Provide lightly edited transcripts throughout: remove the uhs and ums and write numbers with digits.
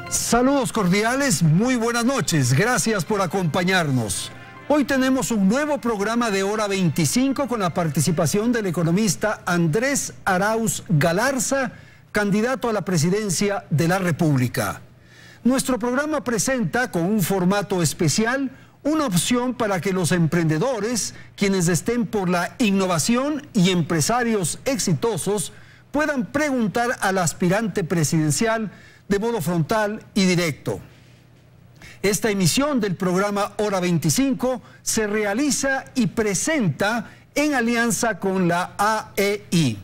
Saludos cordiales, muy buenas noches, gracias por acompañarnos. Hoy tenemos un nuevo programa de Hora 25 con la participación del economista Andrés Arauz Galarza, candidato a la presidencia de la República. Nuestro programa presenta con un formato especial una opción para que los emprendedores, quienes estén por la innovación y empresarios exitosos, puedan preguntar al aspirante presidencial de modo frontal y directo. Esta emisión del programa Hora 25 se realiza y presenta en alianza con la AEI.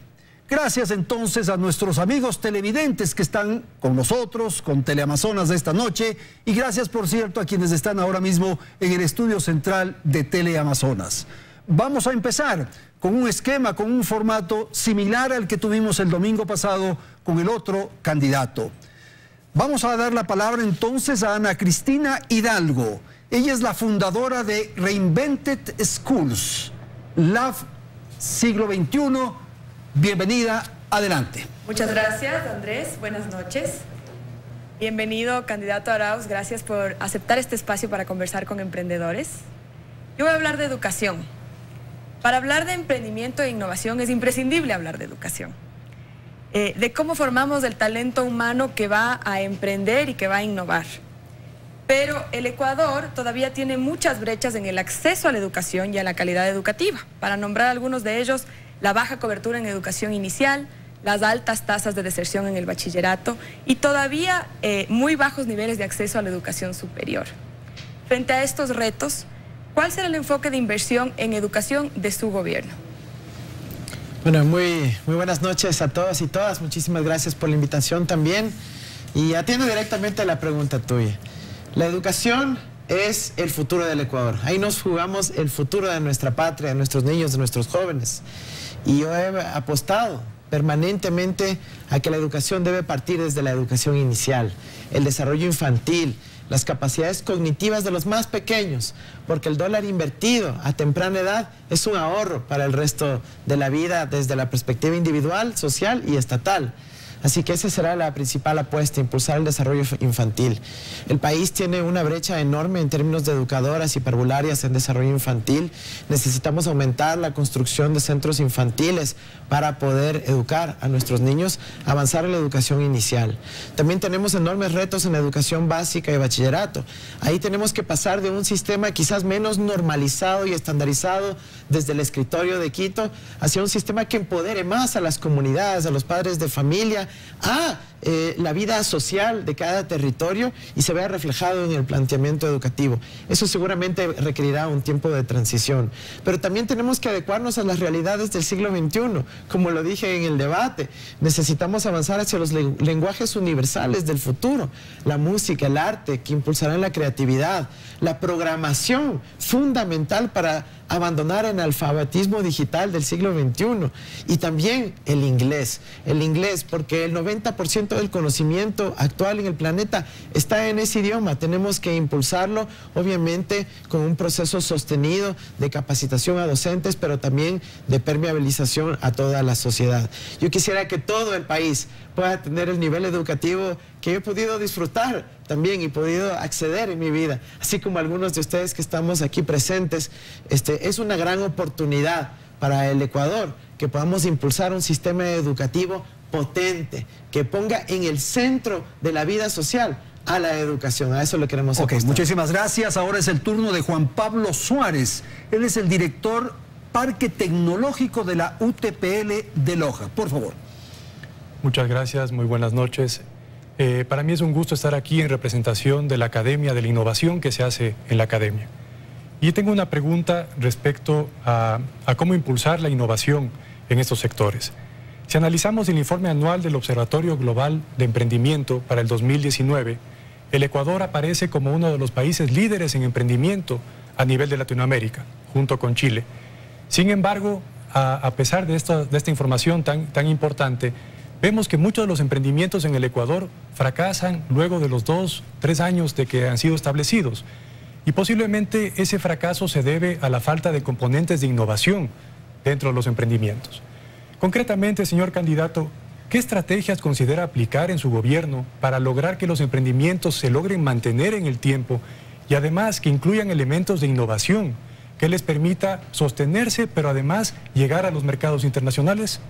Gracias entonces a nuestros amigos televidentes que están con nosotros, con Teleamazonas de esta noche, y gracias por cierto a quienes están ahora mismo en el estudio central de Teleamazonas. Vamos a empezar con un esquema, con un formato similar al que tuvimos el domingo pasado con el otro candidato. Vamos a dar la palabra entonces a Ana Cristina Hidalgo. Ella es la fundadora de Reinvented Schools, Lab Siglo XXI. Bienvenida, adelante. Muchas gracias, Andrés. Buenas noches. Bienvenido, candidato Arauz. Gracias por aceptar este espacio para conversar con emprendedores. Yo voy a hablar de educación. Para hablar de emprendimiento e innovación es imprescindible hablar de educación. De cómo formamos el talento humano que va a emprender y que va a innovar. Pero el Ecuador todavía tiene muchas brechas en el acceso a la educación y a la calidad educativa. Para nombrar algunos de ellos, la baja cobertura en educación inicial, las altas tasas de deserción en el bachillerato y todavía muy bajos niveles de acceso a la educación superior. Frente a estos retos, ¿cuál será el enfoque de inversión en educación de su gobierno? Bueno, muy buenas noches a todos y todas. Muchísimas gracias por la invitación también. Y atiendo directamente a la pregunta tuya. La educación es el futuro del Ecuador. Ahí nos jugamos el futuro de nuestra patria, de nuestros niños, de nuestros jóvenes. Y yo he apostado permanentemente a que la educación debe partir desde la educación inicial, el desarrollo infantil, las capacidades cognitivas de los más pequeños, porque el dólar invertido a temprana edad es un ahorro para el resto de la vida desde la perspectiva individual, social y estatal. Así que esa será la principal apuesta, impulsar el desarrollo infantil. El país tiene una brecha enorme en términos de educadoras y parvularias en desarrollo infantil. Necesitamos aumentar la construcción de centros infantiles para poder educar a nuestros niños, avanzar en la educación inicial. También tenemos enormes retos en la educación básica y bachillerato. Ahí tenemos que pasar de un sistema quizás menos normalizado y estandarizado desde el escritorio de Quito hacia un sistema que empodere más a las comunidades, a los padres de familia, a la vida social de cada territorio y se vea reflejado en el planteamiento educativo. Eso seguramente requerirá un tiempo de transición. Pero también tenemos que adecuarnos a las realidades del siglo XXI. Como lo dije en el debate, necesitamos avanzar hacia los lenguajes universales del futuro. La música, el arte, que impulsarán la creatividad, la programación, fundamental para abandonar el analfabetismo digital del siglo XXI. Y también el inglés, porque el 90% del conocimiento actual en el planeta está en ese idioma. Tenemos que impulsarlo, obviamente, con un proceso sostenido de capacitación a docentes, pero también de permeabilización a toda la sociedad. Yo quisiera que todo el país pueda tener el nivel educativo que yo he podido disfrutar también y podido acceder en mi vida, así como algunos de ustedes que estamos aquí presentes. Es una gran oportunidad para el Ecuador que podamos impulsar un sistema educativo potente, que ponga en el centro de la vida social a la educación. A eso lo queremos apostar. Muchísimas gracias. Ahora es el turno de Juan Pablo Suárez. Él es el director Parque Tecnológico de la UTPL de Loja. Por favor. Muchas gracias, muy buenas noches. Para mí es un gusto estar aquí en representación de la Academia de la Innovación que se hace en la Academia. Y tengo una pregunta respecto a cómo impulsar la innovación en estos sectores. Si analizamos el informe anual del Observatorio Global de Emprendimiento para el 2019, el Ecuador aparece como uno de los países líderes en emprendimiento a nivel de Latinoamérica, junto con Chile. Sin embargo, a pesar de esta información tan importante, vemos que muchos de los emprendimientos en el Ecuador fracasan luego de los 2, 3 años de que han sido establecidos. Y posiblemente ese fracaso se debe a la falta de componentes de innovación dentro de los emprendimientos. Concretamente, señor candidato, ¿qué estrategias considera aplicar en su gobierno para lograr que los emprendimientos se logren mantener en el tiempo y además que incluyan elementos de innovación que les permita sostenerse, pero además llegar a los mercados internacionales?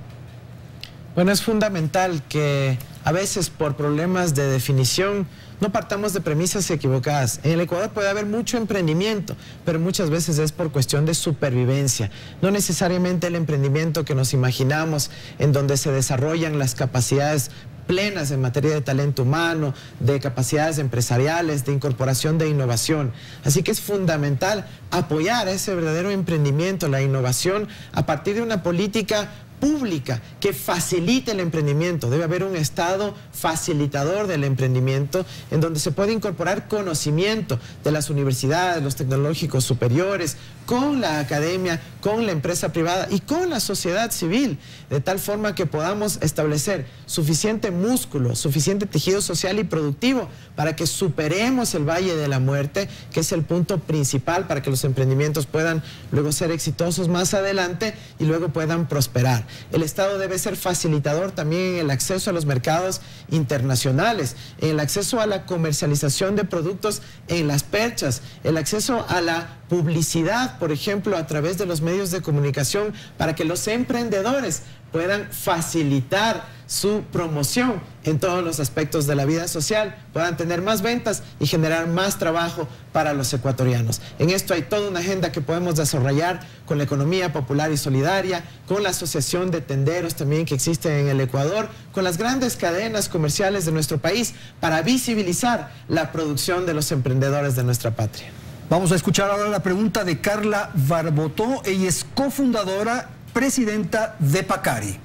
Bueno, es fundamental que a veces por problemas de definición no partamos de premisas equivocadas. En el Ecuador puede haber mucho emprendimiento, pero muchas veces es por cuestión de supervivencia. No necesariamente el emprendimiento que nos imaginamos, en donde se desarrollan las capacidades plenas en materia de talento humano, de capacidades empresariales, de incorporación de innovación. Así que es fundamental apoyar ese verdadero emprendimiento, la innovación, a partir de una política pública que facilite el emprendimiento. Debe haber un Estado facilitador del emprendimiento en donde se puede incorporar conocimiento de las universidades, los tecnológicos superiores, con la academia, con la empresa privada y con la sociedad civil, de tal forma que podamos establecer suficiente músculo, suficiente tejido social y productivo para que superemos el valle de la muerte, que es el punto principal para que los emprendimientos puedan luego ser exitosos más adelante y luego puedan prosperar. El Estado debe ser facilitador también en el acceso a los mercados internacionales, en el acceso a la comercialización de productos en las perchas, el acceso a la publicidad, por ejemplo, a través de los medios de comunicación, para que los emprendedores puedan facilitar su promoción en todos los aspectos de la vida social, puedan tener más ventas y generar más trabajo para los ecuatorianos. En esto hay toda una agenda que podemos desarrollar con la economía popular y solidaria, con la asociación de tenderos también que existe en el Ecuador, con las grandes cadenas comerciales de nuestro país, para visibilizar la producción de los emprendedores de nuestra patria. Vamos a escuchar ahora la pregunta de Carla Barbotó. Ella es cofundadora, presidenta de Pacari.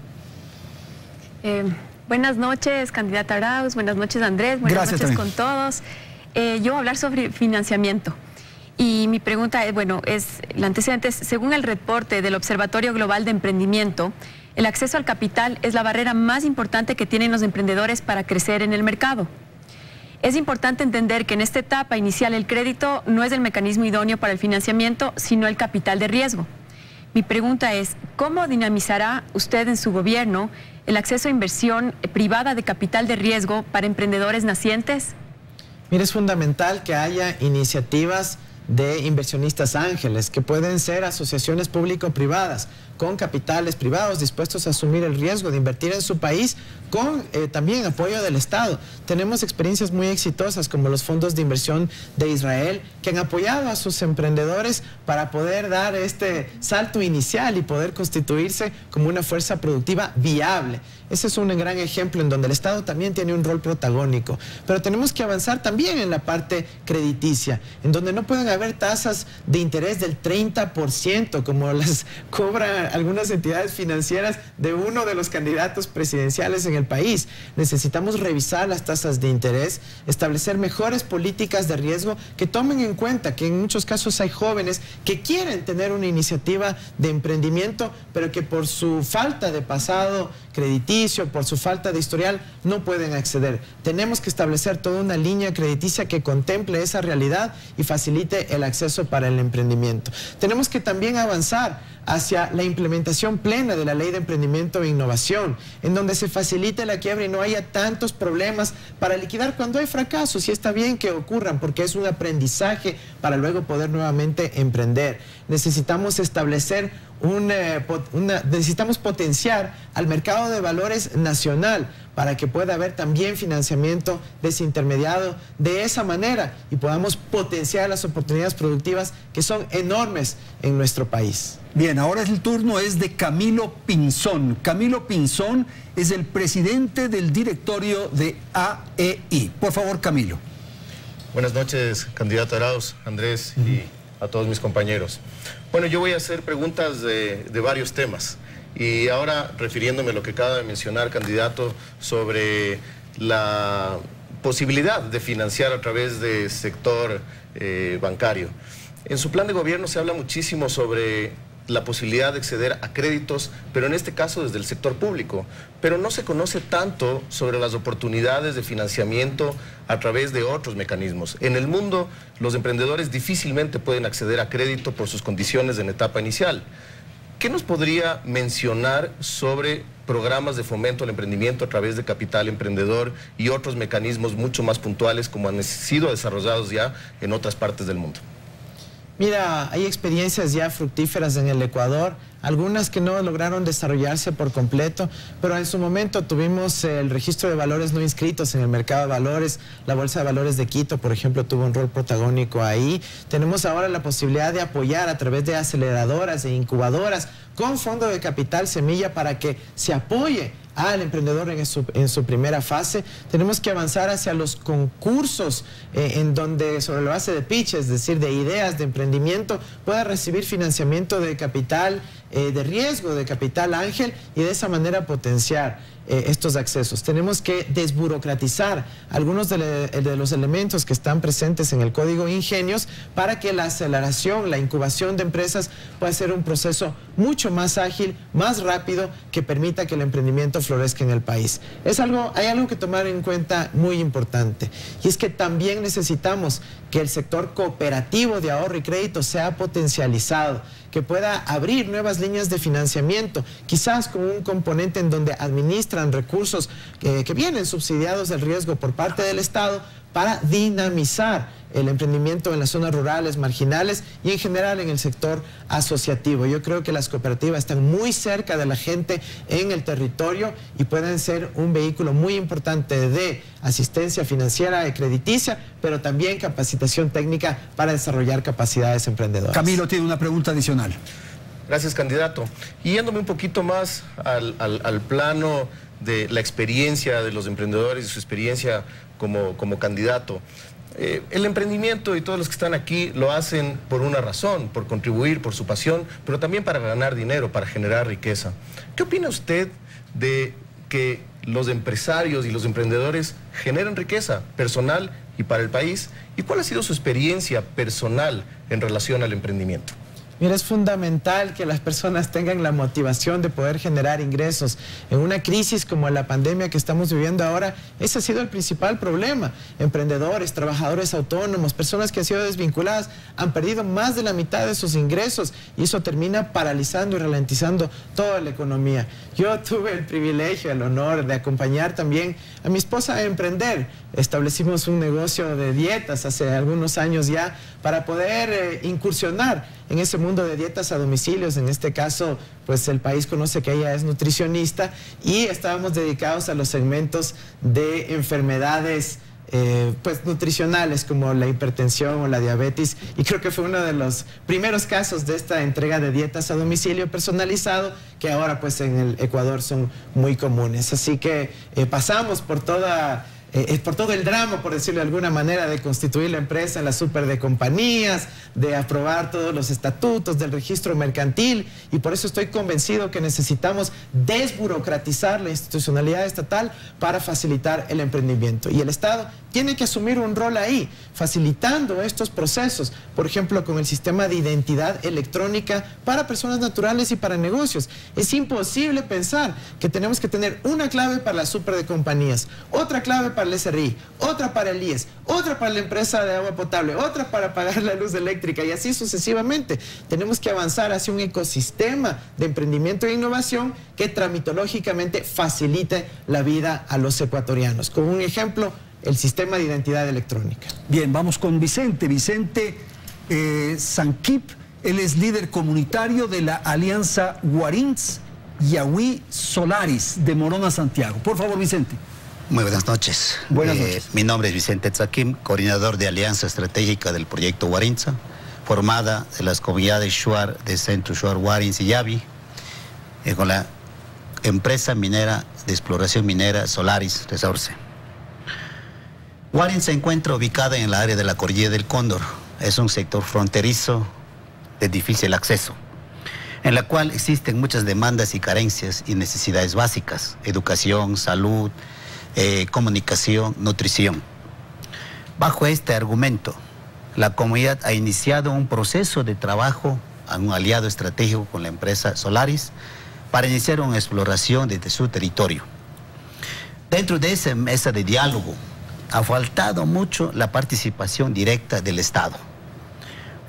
Buenas noches, candidata Arauz. Buenas noches, Andrés. Buenas noches con todos. Yo voy a hablar sobre financiamiento. Y mi pregunta es, bueno, el antecedente es, según el reporte del Observatorio Global de Emprendimiento, el acceso al capital es la barrera más importante que tienen los emprendedores para crecer en el mercado. Es importante entender que en esta etapa inicial el crédito no es el mecanismo idóneo para el financiamiento, sino el capital de riesgo. Mi pregunta es, ¿cómo dinamizará usted en su gobierno el acceso a inversión privada de capital de riesgo para emprendedores nacientes? Mire, es fundamental que haya iniciativas de inversionistas ángeles, que pueden ser asociaciones público-privadas, con capitales privados dispuestos a asumir el riesgo de invertir en su país, con también apoyo del Estado. Tenemos experiencias muy exitosas como los fondos de inversión de Israel, que han apoyado a sus emprendedores para poder dar este salto inicial y poder constituirse como una fuerza productiva viable. Ese es un gran ejemplo en donde el Estado también tiene un rol protagónico. Pero tenemos que avanzar también en la parte crediticia, en donde no pueden haber tasas de interés del 30%, como las cobran algunas entidades financieras de uno de los candidatos presidenciales en el país. Necesitamos revisar las tasas de interés, establecer mejores políticas de riesgo que tomen en cuenta que en muchos casos hay jóvenes que quieren tener una iniciativa de emprendimiento, pero que por su falta de pasado crediticio, por su falta de historial, no pueden acceder. Tenemos que establecer toda una línea crediticia que contemple esa realidad y facilite el acceso para el emprendimiento. Tenemos que también avanzar hacia la implementación plena de la Ley de Emprendimiento e Innovación, en donde se facilite la quiebra y no haya tantos problemas para liquidar cuando hay fracasos, y está bien que ocurran porque es un aprendizaje para luego poder nuevamente emprender. Necesitamos establecer necesitamos potenciar al mercado de valores nacional para que pueda haber también financiamiento desintermediado de esa manera y podamos potenciar las oportunidades productivas que son enormes en nuestro país. Bien, ahora el turno es de Camilo Pinzón. Camilo Pinzón es el presidente del directorio de AEI. Por favor, Camilo. Buenas noches, candidato Arauz, Andrés y a todos mis compañeros. Bueno, yo voy a hacer preguntas de varios temas y ahora refiriéndome a lo que acaba de mencionar, candidato, sobre la posibilidad de financiar a través del sector bancario. En su plan de gobierno se habla muchísimo sobre la posibilidad de acceder a créditos, pero en este caso desde el sector público. Pero no se conoce tanto sobre las oportunidades de financiamiento a través de otros mecanismos. En el mundo, los emprendedores difícilmente pueden acceder a crédito por sus condiciones en etapa inicial. ¿Qué nos podría mencionar sobre programas de fomento al emprendimiento a través de Capital Emprendedor y otros mecanismos mucho más puntuales como han sido desarrollados ya en otras partes del mundo? Mira, hay experiencias ya fructíferas en el Ecuador, algunas que no lograron desarrollarse por completo, pero en su momento tuvimos el registro de valores no inscritos en el mercado de valores, la Bolsa de Valores de Quito, por ejemplo, tuvo un rol protagónico ahí. Tenemos ahora la posibilidad de apoyar a través de aceleradoras e incubadoras con fondo de capital semilla para que se apoye al emprendedor en su primera fase. Tenemos que avanzar hacia los concursos en donde sobre la base de pitch, es decir, de ideas de emprendimiento, pueda recibir financiamiento de capital de riesgo, de capital ángel, y de esa manera potenciar estos accesos. Tenemos que desburocratizar algunos de los elementos que están presentes en el Código Ingenios para que la aceleración, la incubación de empresas pueda ser un proceso mucho más ágil, más rápido, que permita que el emprendimiento florezca en el país. Hay algo que tomar en cuenta muy importante, y es que también necesitamos que el sector cooperativo de ahorro y crédito sea potencializado, que pueda abrir nuevas líneas de financiamiento, quizás con un componente en donde administran recursos que vienen subsidiados del riesgo por parte del Estado, para dinamizar el emprendimiento en las zonas rurales, marginales y en general en el sector asociativo. Yo creo que las cooperativas están muy cerca de la gente en el territorio y pueden ser un vehículo muy importante de asistencia financiera y crediticia, pero también capacitación técnica para desarrollar capacidades emprendedoras. Camilo tiene una pregunta adicional. Gracias, candidato. Y yéndome un poquito más al plano de la experiencia de los emprendedores y su experiencia como candidato. El emprendimiento y todos los que están aquí lo hacen por una razón, por contribuir, por su pasión, pero también para ganar dinero, para generar riqueza. ¿Qué opina usted de que los empresarios y los emprendedores generen riqueza personal y para el país? ¿Y cuál ha sido su experiencia personal en relación al emprendimiento? Mira, es fundamental que las personas tengan la motivación de poder generar ingresos. En una crisis como la pandemia que estamos viviendo ahora, ese ha sido el principal problema. Emprendedores, trabajadores autónomos, personas que han sido desvinculadas, han perdido más de la mitad de sus ingresos, y eso termina paralizando y ralentizando toda la economía. Yo tuve el privilegio, el honor de acompañar también a mi esposa a emprender. Establecimos un negocio de dietas hace algunos años ya para poder incursionar en ese mundo de dietas a domicilios. En este caso, pues el país conoce que ella es nutricionista, y estábamos dedicados a los segmentos de enfermedades pues nutricionales como la hipertensión o la diabetes, y creo que fue uno de los primeros casos de esta entrega de dietas a domicilio personalizado, que ahora pues en el Ecuador son muy comunes. Así que pasamos por todo el drama, por decirlo de alguna manera, de constituir la empresa en la super de compañías, de aprobar todos los estatutos del registro mercantil, y por eso estoy convencido que necesitamos desburocratizar la institucionalidad estatal para facilitar el emprendimiento. Y el Estado tiene que asumir un rol ahí, facilitando estos procesos, por ejemplo, con el sistema de identidad electrónica para personas naturales y para negocios. Es imposible pensar que tenemos que tener una clave para la super de compañías, otra clave para el SRI, otra para el IES, otra para la empresa de agua potable, otra para pagar la luz eléctrica, y así sucesivamente. Tenemos que avanzar hacia un ecosistema de emprendimiento e innovación que tramitológicamente facilite la vida a los ecuatorianos. Como un ejemplo, el sistema de identidad electrónica. Bien, vamos con Vicente. Vicente Sanquip, él es líder comunitario de la Alianza Warintz Yahui Solaris de Morona, Santiago. Por favor, Vicente. Muy buenas noches. Buenas noches. Mi nombre es Vicente Tzaquim, coordinador de Alianza Estratégica del proyecto Warintza, formada de las comunidades Shuar de Centro Shuar Warintz y Yavi, con la empresa minera de exploración minera Solaris Resource. Warintz se encuentra ubicada en el área de la Cordillera del Cóndor. Es un sector fronterizo de difícil acceso, en la cual existen muchas demandas y carencias y necesidades básicas: educación, salud, comunicación, nutrición. Bajo este argumento, la comunidad ha iniciado un proceso de trabajo a un aliado estratégico con la empresa Solaris para iniciar una exploración desde su territorio. Dentro de esa mesa de diálogo ha faltado mucho la participación directa del Estado.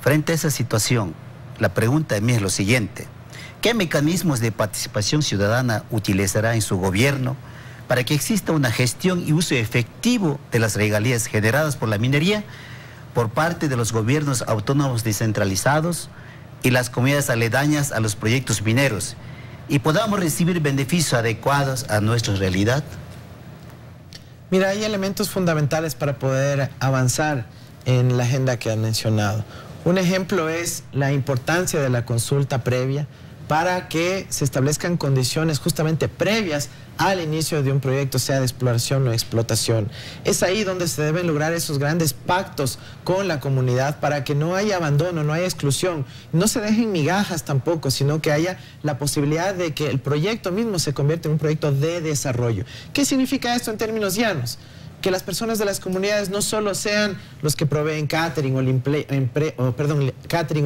Frente a esa situación, la pregunta de mí es lo siguiente: ¿Qué mecanismos de participación ciudadana utilizará en su gobierno para que exista una gestión y uso efectivo de las regalías generadas por la minería por parte de los gobiernos autónomos descentralizados y las comunidades aledañas a los proyectos mineros y podamos recibir beneficios adecuados a nuestra realidad? Mira, hay elementos fundamentales para poder avanzar en la agenda que han mencionado. Un ejemplo es la importancia de la consulta previa para que se establezcan condiciones justamente previas al inicio de un proyecto, sea de exploración o explotación. Es ahí donde se deben lograr esos grandes pactos con la comunidad para que no haya abandono, no haya exclusión, no se dejen migajas tampoco, sino que haya la posibilidad de que el proyecto mismo se convierta en un proyecto de desarrollo. ¿Qué significa esto en términos llanos? Que las personas de las comunidades no solo sean los que proveen catering o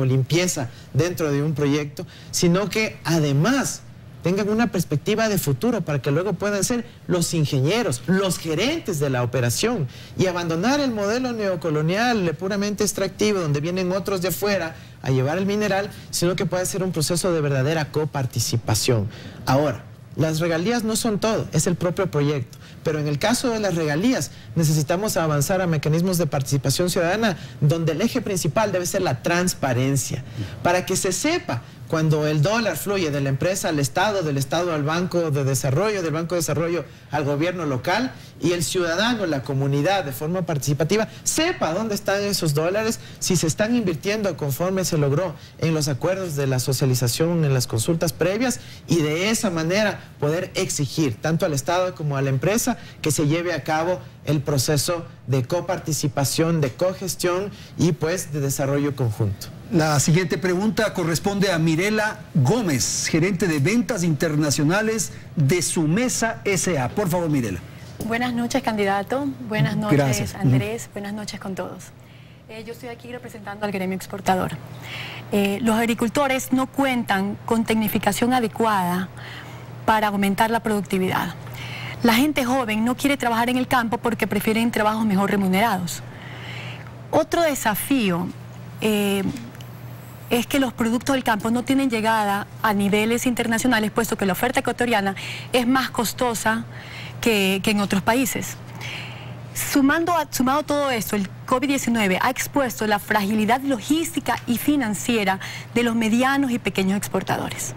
limpieza dentro de un proyecto, sino que además tengan una perspectiva de futuro para que luego puedan ser los ingenieros, los gerentes de la operación y abandonar el modelo neocolonial puramente extractivo donde vienen otros de afuera a llevar el mineral, sino que pueda ser un proceso de verdadera coparticipación. Ahora, las regalías no son todo, es el propio proyecto. Pero en el caso de las regalías necesitamos avanzar a mecanismos de participación ciudadana donde el eje principal debe ser la transparencia, para que se sepa cuando el dólar fluye de la empresa al Estado, del Estado al Banco de Desarrollo, del Banco de Desarrollo al gobierno local, y el ciudadano, la comunidad, de forma participativa, sepa dónde están esos dólares, si se están invirtiendo conforme se logró en los acuerdos de la socialización, en las consultas previas, y de esa manera poder exigir tanto al Estado como a la empresa que se lleve a cabo el proceso de coparticipación, de cogestión y pues de desarrollo conjunto. La siguiente pregunta corresponde a Mirela Gómez, gerente de ventas internacionales de Sumesa S.A. Por favor, Mirela. Buenas noches, candidato. Buenas noches, Gracias. Andrés. Buenas noches con todos. Yo estoy aquí representando al gremio exportador. Los agricultores no cuentan con tecnificación adecuada para aumentar la productividad. La gente joven no quiere trabajar en el campo porque prefieren trabajos mejor remunerados. Otro desafío es que los productos del campo no tienen llegada a niveles internacionales, puesto que la oferta ecuatoriana es más costosa que en otros países. Sumado a todo esto, el COVID-19 ha expuesto la fragilidad logística y financiera de los medianos y pequeños exportadores.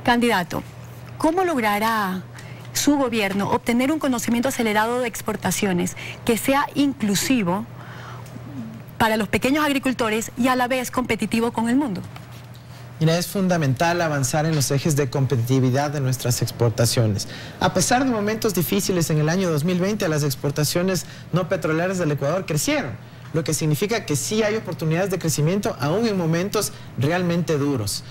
Candidato, ¿cómo logrará su gobierno obtener un conocimiento acelerado de exportaciones que sea inclusivo para los pequeños agricultores y a la vez competitivo con el mundo? Mira, es fundamental avanzar en los ejes de competitividad de nuestras exportaciones. A pesar de momentos difíciles en el año 2020, las exportaciones no petroleras del Ecuador crecieron, lo que significa que sí hay oportunidades de crecimiento aún en momentos realmente duros.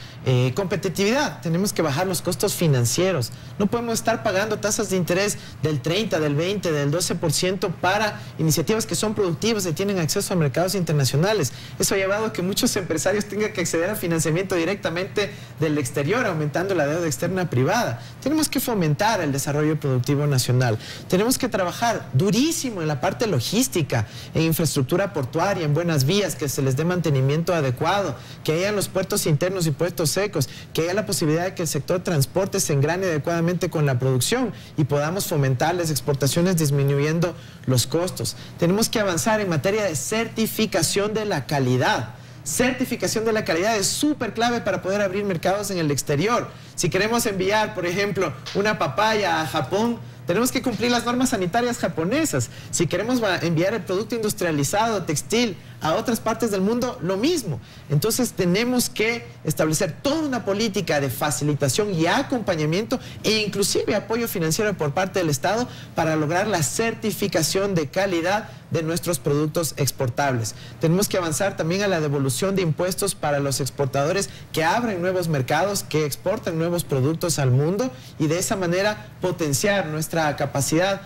Competitividad, tenemos que bajar los costos financieros. No podemos estar pagando tasas de interés del 30, del 20, del 12% para iniciativas que son productivas y tienen acceso a mercados internacionales. Eso ha llevado a que muchos empresarios tengan que acceder al financiamiento directamente del exterior, aumentando la deuda externa privada. Tenemos que fomentar el desarrollo productivo nacional. Tenemos que trabajar durísimo en la parte logística, en infraestructura portuaria, en buenas vías, que se les dé mantenimiento adecuado, que haya los puertos internos y puertos secos, que haya la posibilidad de que el sector transporte se engrane adecuadamente con la producción y podamos fomentar las exportaciones disminuyendo los costos. Tenemos que avanzar en materia de certificación de la calidad. Certificación de la calidad es súper clave para poder abrir mercados en el exterior. Si queremos enviar, por ejemplo, una papaya a Japón, tenemos que cumplir las normas sanitarias japonesas. Si queremos enviar el producto industrializado, textil, a otras partes del mundo, lo mismo. Entonces tenemos que establecer toda una política de facilitación y acompañamiento e inclusive apoyo financiero por parte del Estado para lograr la certificación de calidad de nuestros productos exportables. Tenemos que avanzar también a la devolución de impuestos para los exportadores que abren nuevos mercados, que exportan nuevos productos al mundo y de esa manera potenciar nuestra capacidad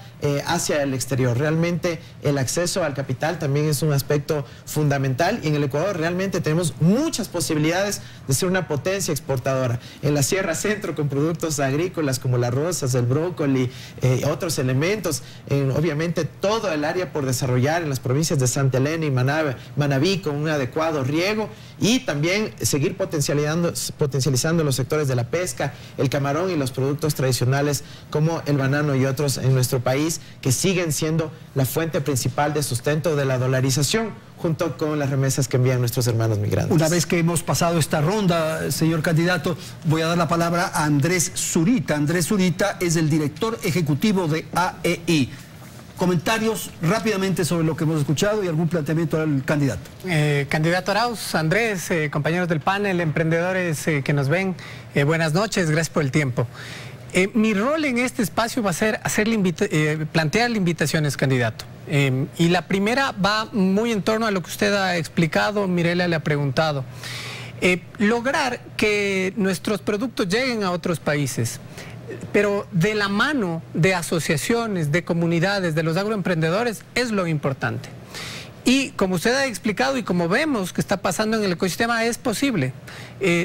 hacia el exterior. Realmente el acceso al capital también es un aspecto fundamental y en el Ecuador realmente tenemos muchas posibilidades de ser una potencia exportadora. En la Sierra Centro con productos agrícolas como las rosas, el brócoli, otros elementos, obviamente todo el área por desarrollar desarrollar en las provincias de Santa Elena y Manabí con un adecuado riego, y también seguir potencializando los sectores de la pesca, el camarón y los productos tradicionales como el banano y otros en nuestro país, que siguen siendo la fuente principal de sustento de la dolarización, junto con las remesas que envían nuestros hermanos migrantes. Una vez que hemos pasado esta ronda, señor candidato, voy a dar la palabra a Andrés Zurita. Andrés Zurita es el director ejecutivo de AEI. Comentarios rápidamente sobre lo que hemos escuchado y algún planteamiento al candidato. Candidato Arauz, Andrés, compañeros del panel, emprendedores que nos ven, buenas noches, gracias por el tiempo. Mi rol en este espacio va a ser plantear invitaciones, candidato. Y la primera va muy en torno a lo que usted ha explicado, Mirela le ha preguntado. Lograr que nuestros productos lleguen a otros países, pero de la mano de asociaciones, de comunidades, de los agroemprendedores, es lo importante. Y como usted ha explicado y como vemos que está pasando en el ecosistema, es posible.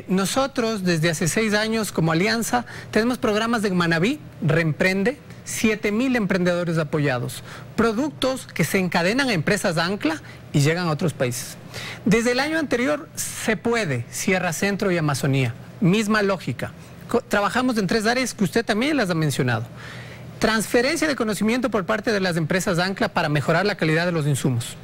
Nosotros desde hace 6 años como alianza tenemos programas de Manabí, Reemprende, 7,000 emprendedores apoyados, productos que se encadenan a empresas ancla y llegan a otros países. Desde el año anterior se puede, Sierra Centro y Amazonía, misma lógica. Trabajamos en 3 áreas que usted también las ha mencionado. Transferencia de conocimiento por parte de las empresas ancla para mejorar la calidad de los insumos.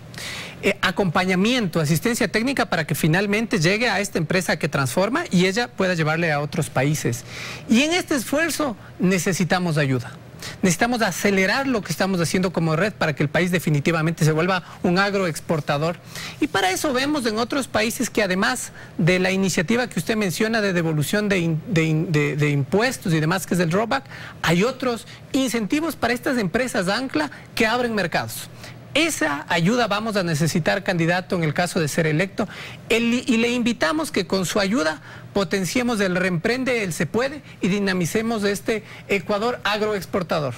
Acompañamiento, asistencia técnica para que finalmente llegue a esta empresa que transforma y ella pueda llevarle a otros países. Y en este esfuerzo necesitamos ayuda. Necesitamos acelerar lo que estamos haciendo como red para que el país definitivamente se vuelva un agroexportador. Y para eso vemos en otros países que además de la iniciativa que usted menciona de devolución de impuestos y demás, que es el rollback, hay otros incentivos para estas empresas ancla que abren mercados. Esa ayuda vamos a necesitar, candidato, en el caso de ser electo, y le invitamos que con su ayuda potenciemos el Reemprende, el Se Puede, y dinamicemos este Ecuador agroexportador.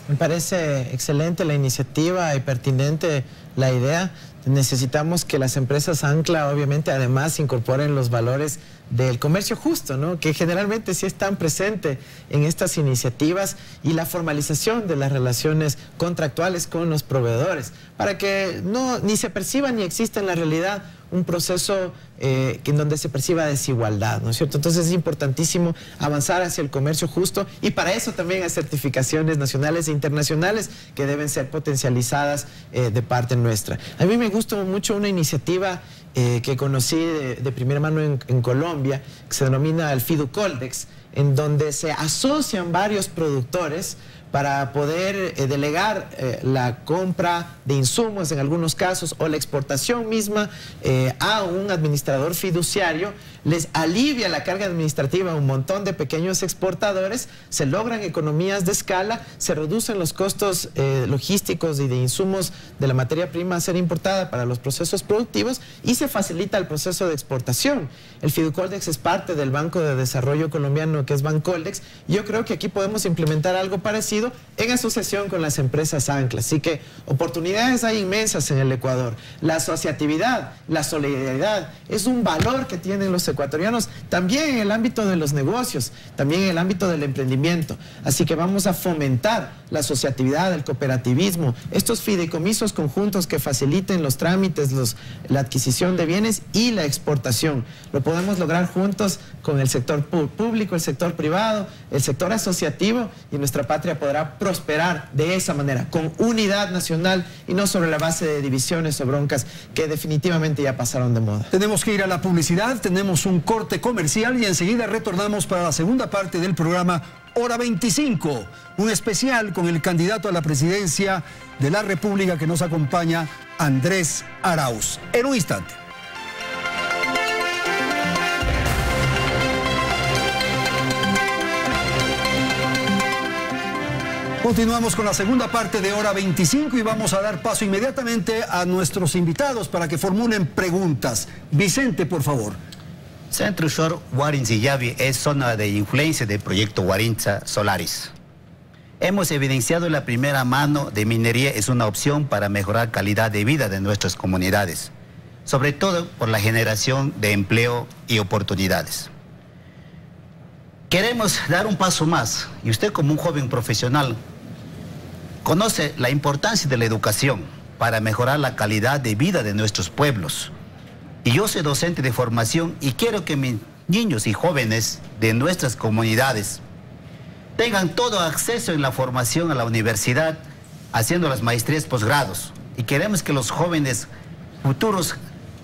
Me parece excelente la iniciativa y pertinente la idea. Necesitamos que las empresas ancla, obviamente, además incorporen los valores del comercio justo, ¿no? Que generalmente sí están presentes en estas iniciativas, y la formalización de las relaciones contractuales con los proveedores, para que ni se perciba ni exista en la realidad un proceso en donde se perciba desigualdad, ¿no es cierto? Entonces es importantísimo avanzar hacia el comercio justo, y para eso también hay certificaciones nacionales e internacionales que deben ser potencializadas de parte nuestra. A mí me gusta mucho una iniciativa que conocí de primera mano en Colombia, que se denomina el Fiducoldex, en donde se asocian varios productores para poder delegar la compra de insumos en algunos casos, o la exportación misma a un administrador fiduciario. Les alivia la carga administrativa a un montón de pequeños exportadores, se logran economías de escala, se reducen los costos logísticos y de insumos de la materia prima a ser importada para los procesos productivos, y se facilita el proceso de exportación. El Fiducoldex es parte del Banco de Desarrollo Colombiano, que es Bancoldex, y yo creo que aquí podemos implementar algo parecido en asociación con las empresas ancla. Así que oportunidades hay inmensas en el Ecuador. La asociatividad, la solidaridad es un valor que tienen los ecuatorianos, también en el ámbito de los negocios, también en el ámbito del emprendimiento. Así que vamos a fomentar la asociatividad, el cooperativismo, estos fideicomisos conjuntos que faciliten los trámites, la adquisición de bienes y la exportación. Lo podemos lograr juntos con el sector público, el sector privado, el sector asociativo, y nuestra patria podrá prosperar de esa manera, con unidad nacional y no sobre la base de divisiones o broncas que definitivamente ya pasaron de moda. Tenemos que ir a la publicidad, tenemos un corte comercial y enseguida retornamos para la segunda parte del programa Hora 25, un especial con el candidato a la presidencia de la República que nos acompaña, Andrés Arauz. En un instante. Continuamos con la segunda parte de Hora 25 y vamos a dar paso inmediatamente a nuestros invitados para que formulen preguntas. Vicente, por favor. Centro Shore Warintza Yavi es zona de influencia del proyecto Warintza Solaris. Hemos evidenciado la primera mano de minería es una opción para mejorar calidad de vida de nuestras comunidades, sobre todo por la generación de empleo y oportunidades. Queremos dar un paso más, y usted como un joven profesional conoce la importancia de la educación para mejorar la calidad de vida de nuestros pueblos. Y yo soy docente de formación y quiero que mis niños y jóvenes de nuestras comunidades tengan todo acceso en la formación a la universidad, haciendo las maestrías posgrados. Y queremos que los jóvenes futuros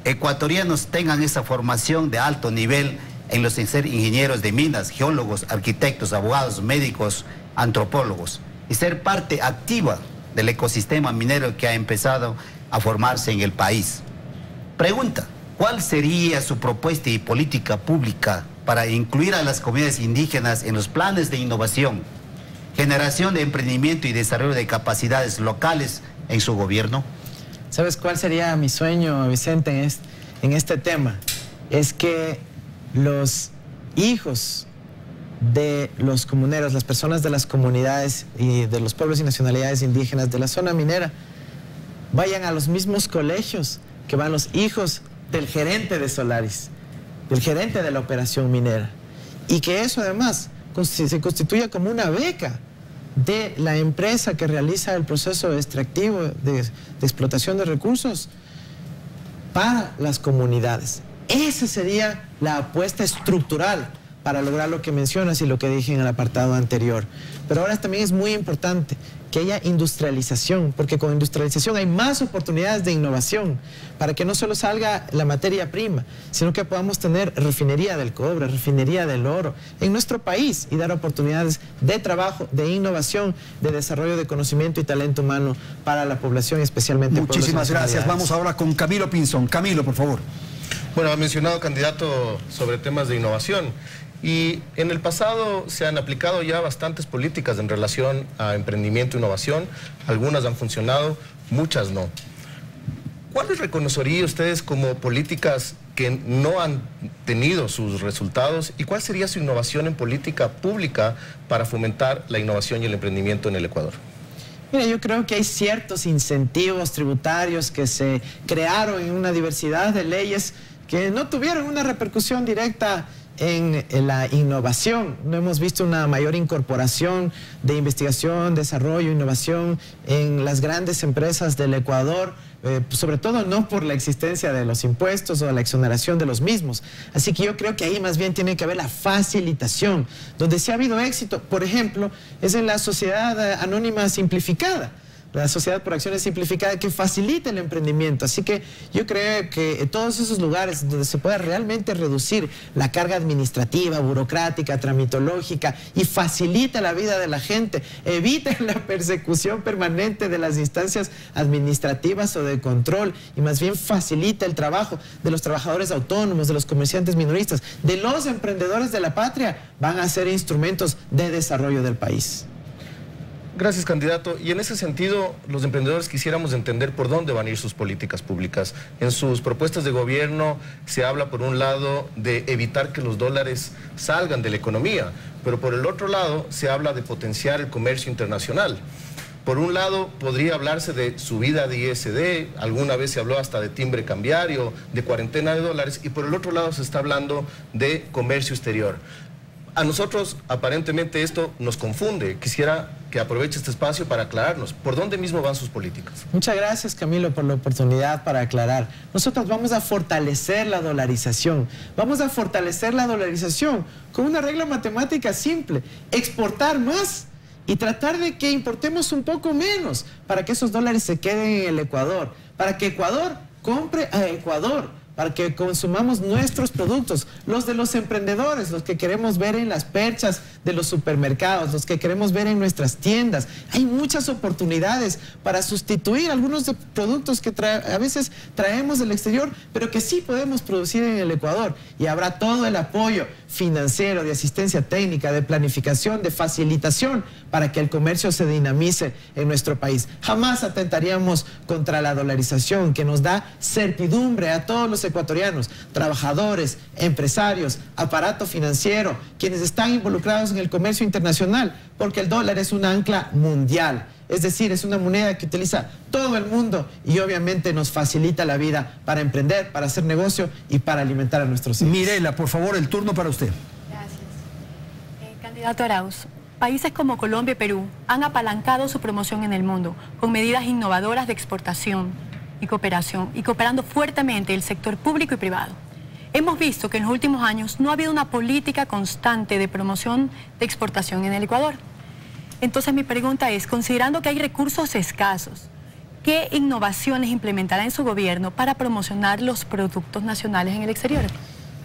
ecuatorianos tengan esa formación de alto nivel en los ser ingenieros de minas, geólogos, arquitectos, abogados, médicos, antropólogos, y ser parte activa del ecosistema minero que ha empezado a formarse en el país. Pregunta: ¿cuál sería su propuesta y política pública para incluir a las comunidades indígenas en los planes de innovación, generación de emprendimiento y desarrollo de capacidades locales en su gobierno? ¿Sabes cuál sería mi sueño, Vicente, en este tema? Es que los hijos de los comuneros, las personas de las comunidades y de los pueblos y nacionalidades indígenas de la zona minera, vayan a los mismos colegios que van los hijos del gerente de Solaris, del gerente de la operación minera, y que eso además se constituya como una beca de la empresa que realiza el proceso extractivo de explotación de recursos para las comunidades. Esa sería la apuesta estructural para lograr lo que mencionas y lo que dije en el apartado anterior. Pero ahora también es muy importante que haya industrialización, porque con industrialización hay más oportunidades de innovación, para que no solo salga la materia prima, sino que podamos tener refinería del cobre, refinería del oro en nuestro país y dar oportunidades de trabajo, de innovación, de desarrollo de conocimiento y talento humano para la población, especialmente. Muchísimas gracias. Vamos ahora con Camilo Pinzón. Camilo, por favor. Bueno, ha mencionado, candidato, sobre temas de innovación. Y en el pasado se han aplicado ya bastantes políticas en relación a emprendimiento e innovación. Algunas han funcionado, muchas no. ¿Cuáles reconocería ustedes como políticas que no han tenido sus resultados? ¿Y cuál sería su innovación en política pública para fomentar la innovación y el emprendimiento en el Ecuador? Mira, yo creo que hay ciertos incentivos tributarios que se crearon en una diversidad de leyes que no tuvieron una repercusión directa en la innovación. No hemos visto una mayor incorporación de investigación, desarrollo, innovación en las grandes empresas del Ecuador, sobre todo no por la existencia de los impuestos o la exoneración de los mismos. Así que yo creo que ahí más bien tiene que haber la facilitación. Donde sí ha habido éxito, por ejemplo, es en la sociedad anónima simplificada, la sociedad por acciones simplificada, que facilita el emprendimiento. Así que yo creo que todos esos lugares donde se pueda realmente reducir la carga administrativa, burocrática, tramitológica, y facilita la vida de la gente, evita la persecución permanente de las instancias administrativas o de control, y más bien facilita el trabajo de los trabajadores autónomos, de los comerciantes minoristas, de los emprendedores de la patria, van a ser instrumentos de desarrollo del país. Gracias, candidato. Y en ese sentido, los emprendedores quisiéramos entender por dónde van a ir sus políticas públicas. En sus propuestas de gobierno se habla, por un lado, de evitar que los dólares salgan de la economía, pero por el otro lado se habla de potenciar el comercio internacional. Por un lado, podría hablarse de subida de ISD, alguna vez se habló hasta de timbre cambiario, de cuarentena de dólares, y por el otro lado se está hablando de comercio exterior. A nosotros, aparentemente, esto nos confunde. Quisiera que aproveche este espacio para aclararnos. ¿Por dónde mismo van sus políticas? Muchas gracias, Camilo, por la oportunidad para aclarar. Nosotros vamos a fortalecer la dolarización. Vamos a fortalecer la dolarización con una regla matemática simple: exportar más y tratar de que importemos un poco menos para que esos dólares se queden en el Ecuador, para que Ecuador compre a Ecuador, para que consumamos nuestros productos, los de los emprendedores, los que queremos ver en las perchas de los supermercados, los que queremos ver en nuestras tiendas. Hay muchas oportunidades para sustituir algunos de productos que a veces traemos del exterior, pero que sí podemos producir en el Ecuador, y habrá todo el apoyo financiero, de asistencia técnica, de planificación, de facilitación para que el comercio se dinamice en nuestro país. Jamás atentaríamos contra la dolarización, que nos da certidumbre a todos los ecuatorianos, trabajadores, empresarios, aparato financiero, quienes están involucrados en el comercio internacional, porque el dólar es un ancla mundial. Es decir, es una moneda que utiliza todo el mundo y obviamente nos facilita la vida para emprender, para hacer negocio y para alimentar a nuestros hijos. Mirela, por favor, el turno para usted. Gracias. Candidato Arauz, países como Colombia y Perú han apalancado su promoción en el mundo con medidas innovadoras de exportación y cooperación, y cooperando fuertemente el sector público y privado. Hemos visto que en los últimos años no ha habido una política constante de promoción de exportación en el Ecuador. Entonces mi pregunta es, considerando que hay recursos escasos, ¿qué innovaciones implementará en su gobierno para promocionar los productos nacionales en el exterior?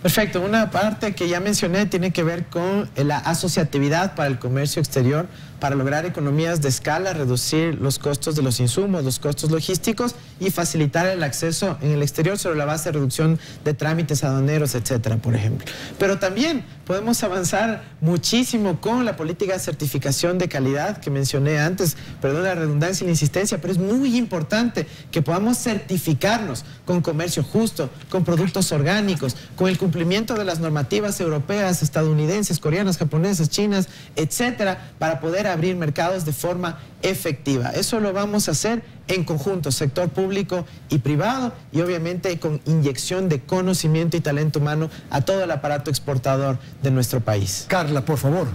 Perfecto. Una parte que ya mencioné tiene que ver con la asociatividad para el comercio exterior, para lograr economías de escala, reducir los costos de los insumos, los costos logísticos y facilitar el acceso en el exterior sobre la base de reducción de trámites aduaneros, etcétera, por ejemplo. Pero también podemos avanzar muchísimo con la política de certificación de calidad que mencioné antes, perdón la redundancia y la insistencia, pero es muy importante que podamos certificarnos con comercio justo, con productos orgánicos, con el cumplimiento de las normativas europeas, estadounidenses, coreanas, japonesas, chinas, etcétera, para poder abrir mercados de forma efectiva. Eso lo vamos a hacer en conjunto, sector público y privado, y obviamente con inyección de conocimiento y talento humano a todo el aparato exportador de nuestro país. Carla, por favor.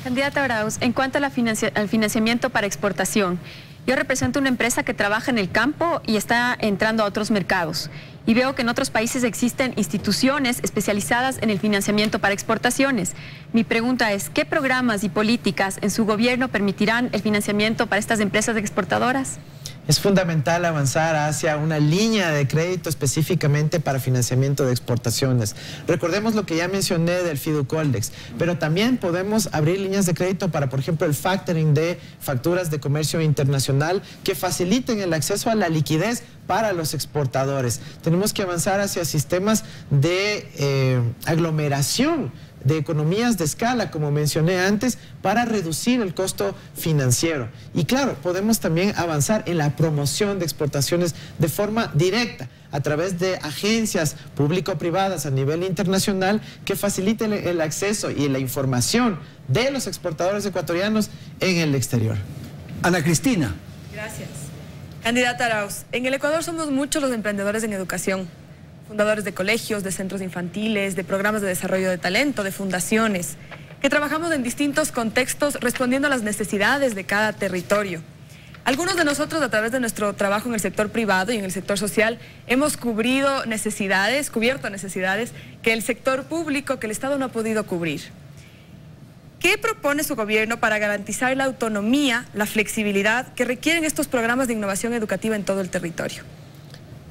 Candidata Arauz, en cuanto a al financiamiento para exportación, yo represento una empresa que trabaja en el campo y está entrando a otros mercados. Y veo que en otros países existen instituciones especializadas en el financiamiento para exportaciones. Mi pregunta es, ¿qué programas y políticas en su gobierno permitirán el financiamiento para estas empresas exportadoras? Es fundamental avanzar hacia una línea de crédito específicamente para financiamiento de exportaciones. Recordemos lo que ya mencioné del Fiducoldex, pero también podemos abrir líneas de crédito para, por ejemplo, el factoring de facturas de comercio internacional que faciliten el acceso a la liquidez para los exportadores. Tenemos que avanzar hacia sistemas de aglomeración de economías de escala, como mencioné antes, para reducir el costo financiero. Y claro, podemos también avanzar en la promoción de exportaciones de forma directa, a través de agencias público-privadas a nivel internacional que faciliten el acceso y la información de los exportadores ecuatorianos en el exterior. Ana Cristina. Gracias. Candidata Arauz, en el Ecuador somos muchos los emprendedores en educación, fundadores de colegios, de centros infantiles, de programas de desarrollo de talento, de fundaciones, que trabajamos en distintos contextos respondiendo a las necesidades de cada territorio. Algunos de nosotros, a través de nuestro trabajo en el sector privado y en el sector social, hemos cubierto necesidades que el sector público, que el Estado no ha podido cubrir. ¿Qué propone su gobierno para garantizar la autonomía, la flexibilidad que requieren estos programas de innovación educativa en todo el territorio?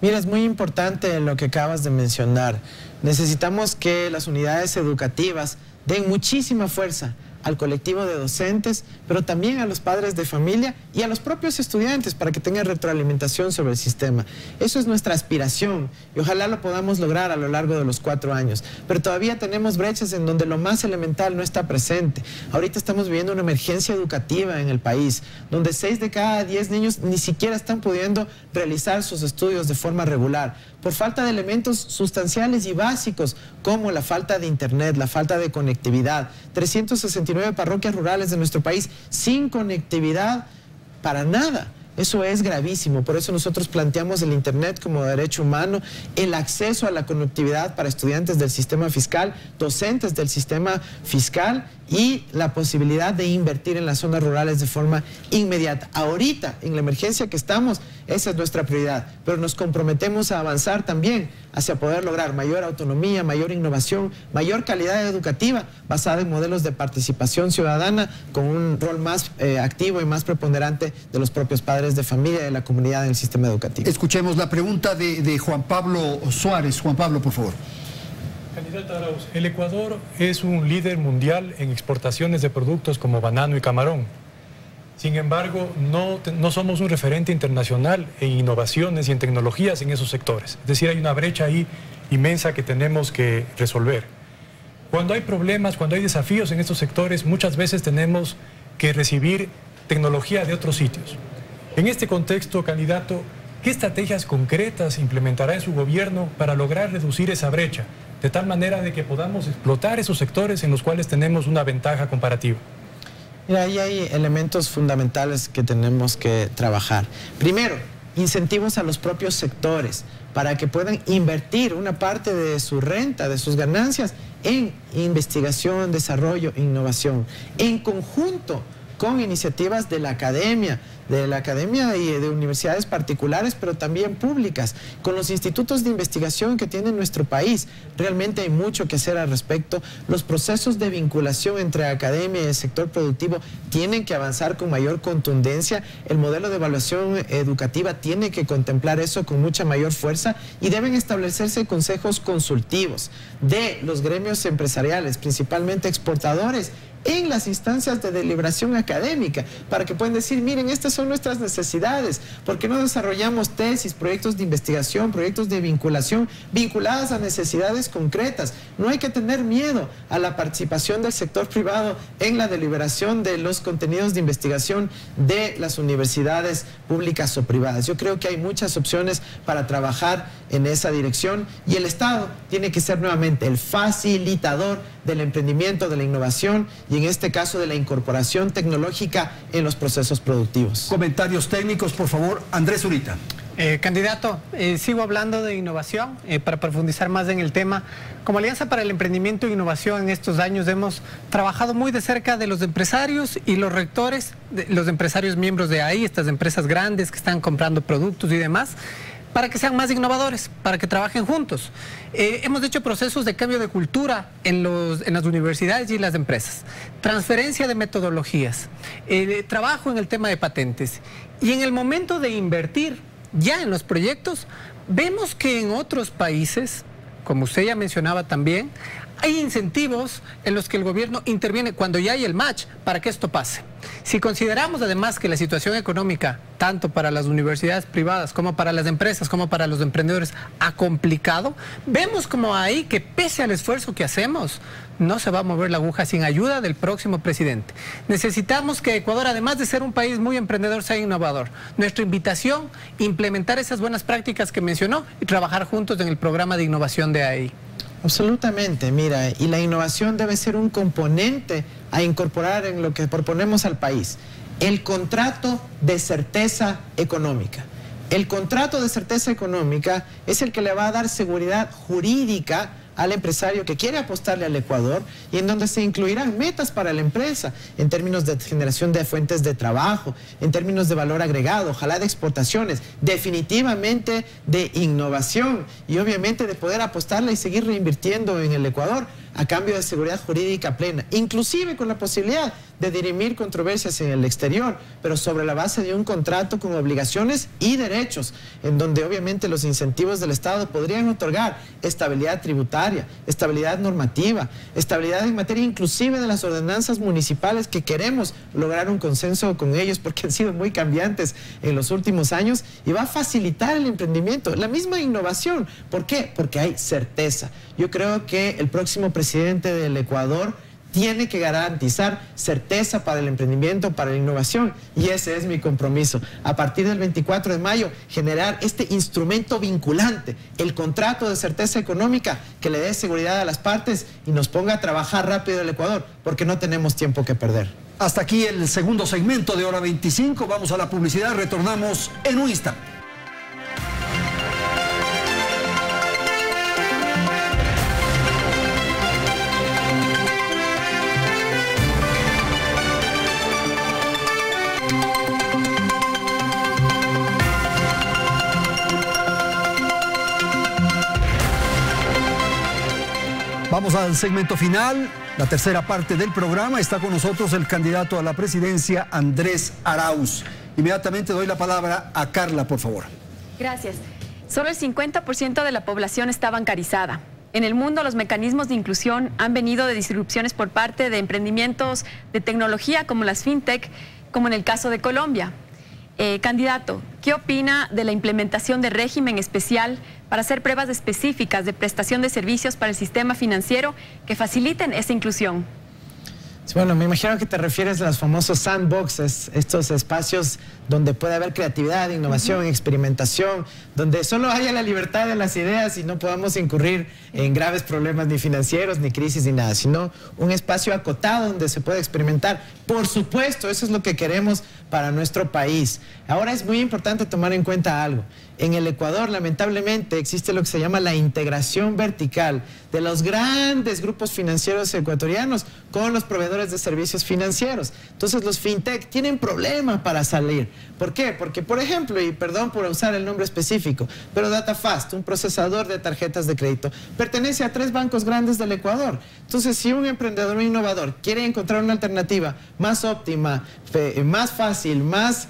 Mira, es muy importante lo que acabas de mencionar. Necesitamos que las unidades educativas den muchísima fuerza al colectivo de docentes, pero también a los padres de familia y a los propios estudiantes para que tengan retroalimentación sobre el sistema. Eso es nuestra aspiración y ojalá lo podamos lograr a lo largo de los 4 años. Pero todavía tenemos brechas en donde lo más elemental no está presente. Ahorita estamos viviendo una emergencia educativa en el país, donde 6 de cada 10 niños ni siquiera están pudiendo realizar sus estudios de forma regular, por falta de elementos sustanciales y básicos, como la falta de internet, la falta de conectividad. 369 parroquias rurales de nuestro país sin conectividad para nada. Eso es gravísimo, por eso nosotros planteamos el internet como derecho humano, el acceso a la conectividad para estudiantes del sistema fiscal, docentes del sistema fiscal y la posibilidad de invertir en las zonas rurales de forma inmediata. Ahorita, en la emergencia que estamos, esa es nuestra prioridad, pero nos comprometemos a avanzar también hacia poder lograr mayor autonomía, mayor innovación, mayor calidad educativa basada en modelos de participación ciudadana con un rol más activo y más preponderante de los propios padres de familia y de la comunidad en el sistema educativo. Escuchemos la pregunta de Juan Pablo Suárez. Juan Pablo, por favor. Candidata Arauz, el Ecuador es un líder mundial en exportaciones de productos como banano y camarón. Sin embargo, no somos un referente internacional en innovaciones y en tecnologías en esos sectores. Es decir, hay una brecha ahí inmensa que tenemos que resolver. Cuando hay problemas, cuando hay desafíos en estos sectores, muchas veces tenemos que recibir tecnología de otros sitios. En este contexto, candidato, ¿qué estrategias concretas implementará en su gobierno para lograr reducir esa brecha, de tal manera de que podamos explotar esos sectores en los cuales tenemos una ventaja comparativa? Mira, ahí hay elementos fundamentales que tenemos que trabajar. Primero, incentivos a los propios sectores para que puedan invertir una parte de su renta, de sus ganancias, en investigación, desarrollo e innovación, en conjunto con iniciativas de la academia y de universidades particulares, pero también públicas, con los institutos de investigación que tiene nuestro país. Realmente hay mucho que hacer al respecto. Los procesos de vinculación entre academia y el sector productivo tienen que avanzar con mayor contundencia. El modelo de evaluación educativa tiene que contemplar eso con mucha mayor fuerza y deben establecerse consejos consultivos de los gremios empresariales, principalmente exportadores, en las instancias de deliberación académica, para que puedan decir, miren, estas son nuestras necesidades, ¿por qué no desarrollamos tesis, proyectos de investigación, proyectos de vinculación, vinculadas a necesidades concretas? No hay que tener miedo a la participación del sector privado en la deliberación de los contenidos de investigación de las universidades públicas o privadas. Yo creo que hay muchas opciones para trabajar en esa dirección y el Estado tiene que ser nuevamente el facilitador del emprendimiento, de la innovación y en este caso de la incorporación tecnológica en los procesos productivos. Comentarios técnicos, por favor. Andrés Zurita. Candidato, sigo hablando de innovación para profundizar más en el tema. Como Alianza para el Emprendimiento e Innovación en estos años hemos trabajado muy de cerca de los empresarios y los rectores, los empresarios miembros de ahí, estas empresas grandes que están comprando productos y demás, para que sean más innovadores, para que trabajen juntos. Hemos hecho procesos de cambio de cultura en las universidades y en las empresas, transferencia de metodologías, trabajo en el tema de patentes. Y en el momento de invertir ya en los proyectos, vemos que en otros países, como usted ya mencionaba también, hay incentivos en los que el gobierno interviene cuando ya hay el match para que esto pase. Si consideramos además que la situación económica, tanto para las universidades privadas como para las empresas, como para los emprendedores, ha complicado, vemos como ahí que pese al esfuerzo que hacemos, no se va a mover la aguja sin ayuda del próximo presidente. Necesitamos que Ecuador, además de ser un país muy emprendedor, sea innovador. Nuestra invitación, implementar esas buenas prácticas que mencionó y trabajar juntos en el programa de innovación de ahí. Absolutamente, mira, y la innovación debe ser un componente a incorporar en lo que proponemos al país. El contrato de certeza económica. El contrato de certeza económica es el que le va a dar seguridad jurídica al empresario que quiere apostarle al Ecuador y en donde se incluirán metas para la empresa en términos de generación de fuentes de trabajo, en términos de valor agregado, ojalá de exportaciones, definitivamente de innovación y obviamente de poder apostarle y seguir reinvirtiendo en el Ecuador a cambio de seguridad jurídica plena, inclusive con la posibilidad de dirimir controversias en el exterior, pero sobre la base de un contrato con obligaciones y derechos, en donde obviamente los incentivos del Estado podrían otorgar estabilidad tributaria, estabilidad normativa, estabilidad en materia inclusive de las ordenanzas municipales que queremos lograr un consenso con ellos porque han sido muy cambiantes en los últimos años y va a facilitar el emprendimiento, la misma innovación. ¿Por qué? Porque hay certeza. Yo creo que el próximo presidente del Ecuador tiene que garantizar certeza para el emprendimiento, para la innovación, y ese es mi compromiso. A partir del 24 de mayo, generar este instrumento vinculante, el contrato de certeza económica, que le dé seguridad a las partes y nos ponga a trabajar rápido el Ecuador, porque no tenemos tiempo que perder. Hasta aquí el segundo segmento de Hora 25. Vamos a la publicidad, retornamos en un instante. Vamos al segmento final, la tercera parte del programa. Está con nosotros el candidato a la presidencia, Andrés Arauz. Inmediatamente doy la palabra a Carla, por favor. Gracias. Solo el 50% de la población está bancarizada. En el mundo, los mecanismos de inclusión han venido de disrupciones por parte de emprendimientos de tecnología como las fintech, como en el caso de Colombia. Candidato, ¿qué opina de la implementación de régimen especial para hacer pruebas específicas de prestación de servicios para el sistema financiero que faciliten esa inclusión? Bueno, me imagino que te refieres a los famosos sandboxes, estos espacios donde puede haber creatividad, innovación, experimentación, donde solo haya la libertad de las ideas y no podamos incurrir en graves problemas ni financieros, ni crisis, ni nada, sino un espacio acotado donde se puede experimentar. Por supuesto, eso es lo que queremos para nuestro país. Ahora es muy importante tomar en cuenta algo. En el Ecuador, lamentablemente, existe lo que se llama la integración vertical de los grandes grupos financieros ecuatorianos con los proveedores de servicios financieros. Entonces, los fintech tienen problemas para salir. ¿Por qué? Porque, por ejemplo, y perdón por usar el nombre específico, pero DataFast, un procesador de tarjetas de crédito, pertenece a 3 bancos grandes del Ecuador. Entonces, si un emprendedor o innovador quiere encontrar una alternativa más óptima, más fácil, más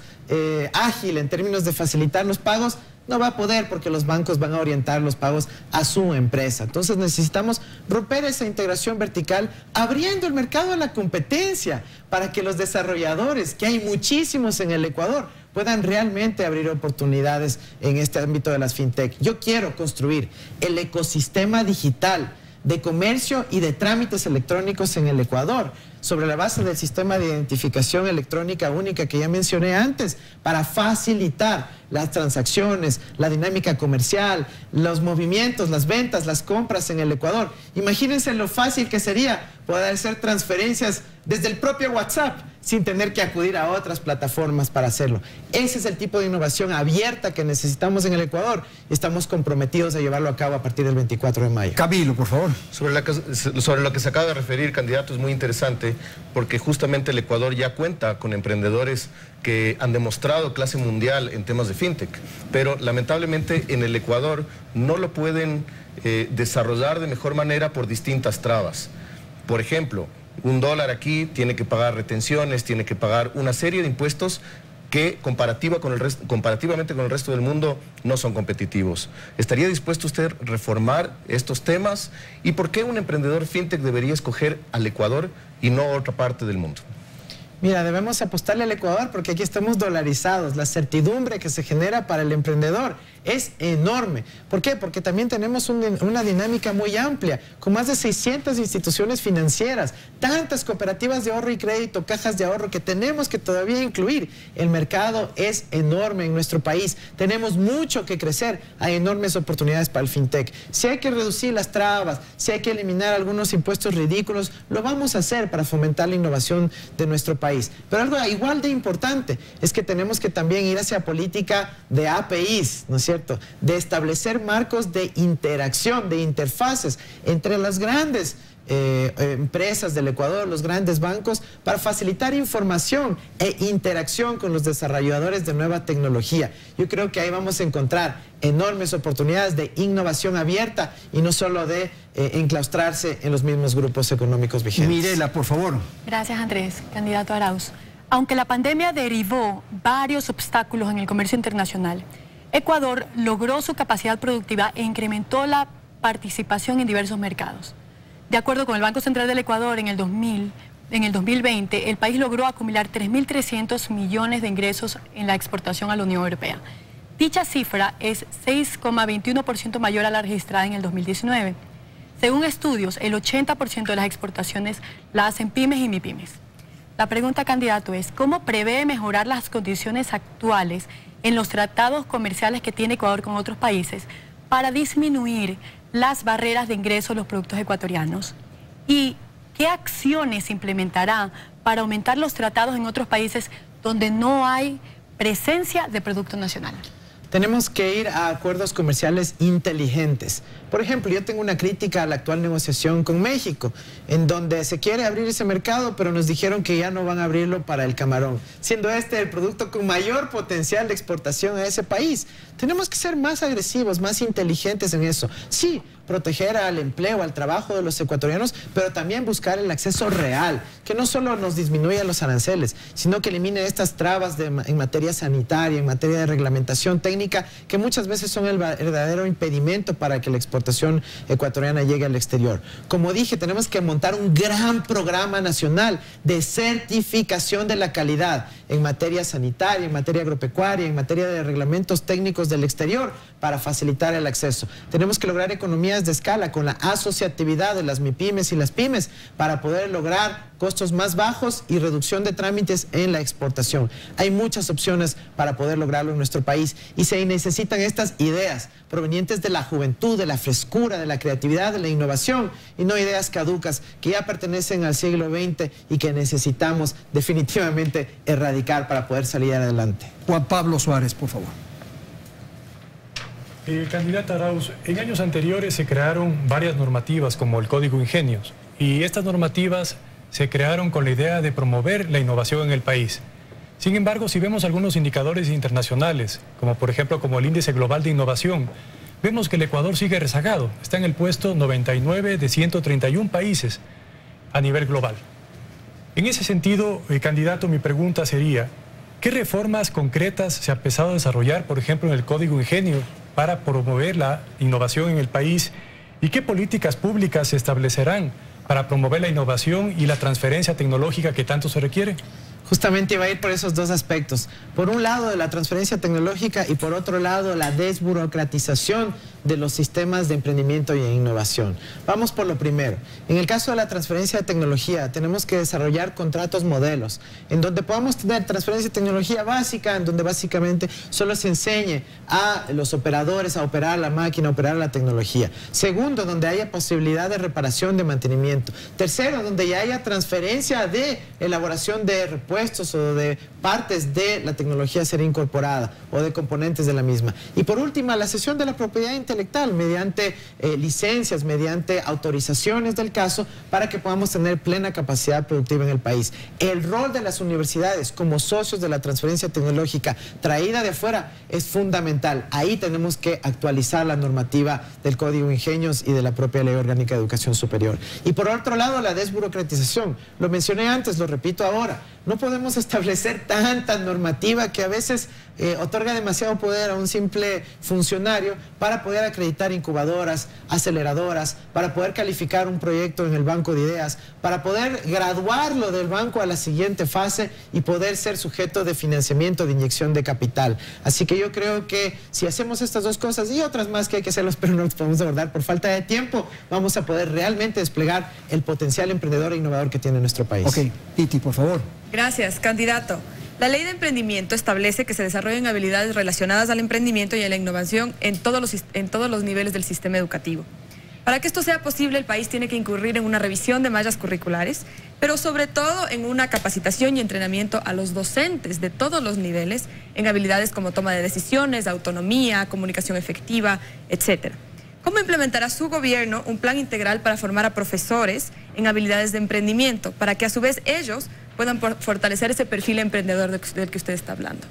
ágil en términos de facilitar los pagos, no va a poder porque los bancos van a orientar los pagos a su empresa. Entonces necesitamos romper esa integración vertical, abriendo el mercado a la competencia para que los desarrolladores, que hay muchísimos en el Ecuador, puedan realmente abrir oportunidades en este ámbito de las fintech. Yo quiero construir el ecosistema digital de comercio y de trámites electrónicos en el Ecuador, sobre la base del sistema de identificación electrónica única que ya mencioné antes, para facilitar las transacciones, la dinámica comercial, los movimientos, las ventas, las compras en el Ecuador. Imagínense lo fácil que sería poder hacer transferencias desde el propio WhatsApp sin tener que acudir a otras plataformas para hacerlo. Ese es el tipo de innovación abierta que necesitamos en el Ecuador y estamos comprometidos a llevarlo a cabo a partir del 24 de mayo. Camilo, por favor. Sobre lo que se acaba de referir, candidato, es muy interesante porque justamente el Ecuador ya cuenta con emprendedores que han demostrado clase mundial en temas de fintech, pero lamentablemente en el Ecuador no lo pueden desarrollar de mejor manera por distintas trabas. Por ejemplo, $1 aquí tiene que pagar retenciones, tiene que pagar una serie de impuestos que comparativamente con el resto del mundo no son competitivos. ¿Estaría dispuesto usted a reformar estos temas? ¿Y por qué un emprendedor fintech debería escoger al Ecuador y no otra parte del mundo? Mira, debemos apostarle al Ecuador porque aquí estamos dolarizados. La certidumbre que se genera para el emprendedor es enorme. ¿Por qué? Porque también tenemos una dinámica muy amplia, con más de 600 instituciones financieras, tantas cooperativas de ahorro y crédito, cajas de ahorro que tenemos que todavía incluir. El mercado es enorme en nuestro país. Tenemos mucho que crecer. Hay enormes oportunidades para el fintech. Si hay que reducir las trabas, si hay que eliminar algunos impuestos ridículos, lo vamos a hacer para fomentar la innovación de nuestro país. Pero algo igual de importante es que tenemos que también ir hacia política de APIs, ¿no es cierto? De establecer marcos de interacción, de interfaces entre las grandes empresas del Ecuador, los grandes bancos, para facilitar información e interacción con los desarrolladores de nueva tecnología. Yo creo que ahí vamos a encontrar enormes oportunidades de innovación abierta y no solo de enclaustrarse en los mismos grupos económicos vigentes. Mirela, por favor. Gracias, Andrés. Candidato Arauz. Aunque la pandemia derivó varios obstáculos en el comercio internacional, Ecuador logró su capacidad productiva e incrementó la participación en diversos mercados. De acuerdo con el Banco Central del Ecuador, en el 2020, el país logró acumular 3.300 millones de ingresos en la exportación a la Unión Europea. Dicha cifra es 6,21% mayor a la registrada en el 2019. Según estudios, el 80% de las exportaciones la hacen pymes y mipymes. La pregunta, candidato, es ¿cómo prevé mejorar las condiciones actuales en los tratados comerciales que tiene Ecuador con otros países para disminuir las barreras de ingreso a los productos ecuatorianos? ¿Y qué acciones implementará para aumentar los tratados en otros países donde no hay presencia de producto nacional? Tenemos que ir a acuerdos comerciales inteligentes. Por ejemplo, yo tengo una crítica a la actual negociación con México, en donde se quiere abrir ese mercado, pero nos dijeron que ya no van a abrirlo para el camarón, siendo este el producto con mayor potencial de exportación a ese país. Tenemos que ser más agresivos, más inteligentes en eso. Sí, proteger al empleo, al trabajo de los ecuatorianos, pero también buscar el acceso real, que no solo nos disminuya los aranceles, sino que elimine estas trabas en materia sanitaria, en materia de reglamentación técnica, que muchas veces son el verdadero impedimento para que la exportación ecuatoriana llegue al exterior. Como dije, tenemos que montar un gran programa nacional de certificación de la calidad en materia sanitaria, en materia agropecuaria, en materia de reglamentos técnicos del exterior, para facilitar el acceso. Tenemos que lograr economías economías de escala, con la asociatividad de las MIPYMES y las pymes, para poder lograr costos más bajos y reducción de trámites en la exportación. Hay muchas opciones para poder lograrlo en nuestro país y se necesitan estas ideas provenientes de la juventud, de la frescura, de la creatividad, de la innovación, y no ideas caducas que ya pertenecen al siglo XX y que necesitamos definitivamente erradicar para poder salir adelante. Juan Pablo Suárez, por favor. Candidata Arauz, en años anteriores se crearon varias normativas como el Código Ingenios, y estas normativas se crearon con la idea de promover la innovación en el país. Sin embargo, si vemos algunos indicadores internacionales, como por ejemplo como el Índice Global de Innovación, vemos que el Ecuador sigue rezagado, está en el puesto 99 de 131 países a nivel global. En ese sentido, candidato, mi pregunta sería, ¿qué reformas concretas se ha empezado a desarrollar, por ejemplo, en el Código Ingenios, para promover la innovación en el país? ¿Y qué políticas públicas se establecerán para promover la innovación y la transferencia tecnológica que tanto se requiere? Justamente iba a ir por esos dos aspectos. Por un lado, la transferencia tecnológica y por otro lado, la desburocratización de los sistemas de emprendimiento y innovación. Vamos por lo primero. En el caso de la transferencia de tecnología, tenemos que desarrollar contratos modelos, en donde podamos tener transferencia de tecnología básica, en donde básicamente solo se enseñe a los operadores a operar la máquina, a operar la tecnología. Segundo, donde haya posibilidad de reparación, de mantenimiento. Tercero, donde ya haya transferencia de elaboración de repuestos o de partes de la tecnología ser incorporada o de componentes de la misma. Y por último, la cesión de la propiedad intelectual mediante licencias, mediante autorizaciones del caso, para que podamos tener plena capacidad productiva en el país. El rol de las universidades como socios de la transferencia tecnológica traída de afuera es fundamental. Ahí tenemos que actualizar la normativa del Código Ingenios y de la propia Ley Orgánica de Educación Superior. Y por otro lado, la desburocratización. Lo mencioné antes, lo repito ahora. No podemos establecer tanta normativa que a veces otorga demasiado poder a un simple funcionario para poder acreditar incubadoras, aceleradoras, para poder calificar un proyecto en el banco de ideas, para poder graduarlo del banco a la siguiente fase y poder ser sujeto de financiamiento, de inyección de capital. Así que yo creo que si hacemos estas dos cosas y otras más que hay que hacerlos, pero no las podemos abordar por falta de tiempo, vamos a poder realmente desplegar el potencial emprendedor e innovador que tiene nuestro país. Ok, Titi, por favor. Gracias, candidato. La Ley de Emprendimiento establece que se desarrollen habilidades relacionadas al emprendimiento y a la innovación en todos los niveles del sistema educativo. Para que esto sea posible, el país tiene que incurrir en una revisión de mallas curriculares, pero sobre todo en una capacitación y entrenamiento a los docentes de todos los niveles en habilidades como toma de decisiones, autonomía, comunicación efectiva, etc. ¿Cómo implementará su gobierno un plan integral para formar a profesores en habilidades de emprendimiento, para que a su vez ellos puedan fortalecer ese perfil emprendedor del que usted está hablando?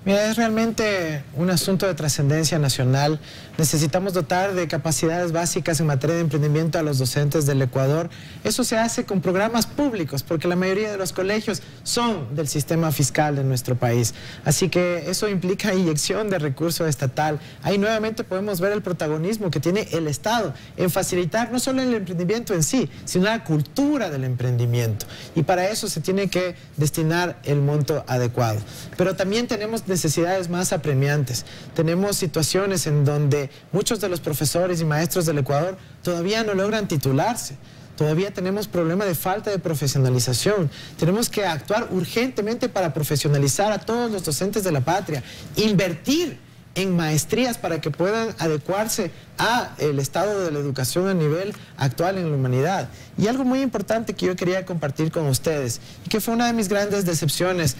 Mira, es realmente un asunto de trascendencia nacional. Necesitamos dotar de capacidades básicas en materia de emprendimiento a los docentes del Ecuador. Eso se hace con programas públicos, porque la mayoría de los colegios son del sistema fiscal de nuestro país. Así que eso implica inyección de recursos estatal. Ahí nuevamente podemos ver el protagonismo que tiene el Estado en facilitar no solo el emprendimiento en sí, sino la cultura del emprendimiento. Y para eso se tiene que destinar el monto adecuado. Pero también tenemos necesidades más apremiantes. Tenemos situaciones en donde muchos de los profesores y maestros del Ecuador todavía no logran titularse. Todavía tenemos problema de falta de profesionalización. Tenemos que actuar urgentemente para profesionalizar a todos los docentes de la patria. Invertir en maestrías para que puedan adecuarse al estado de la educación a nivel actual en la humanidad. Y algo muy importante que yo quería compartir con ustedes, y que fue una de mis grandes decepciones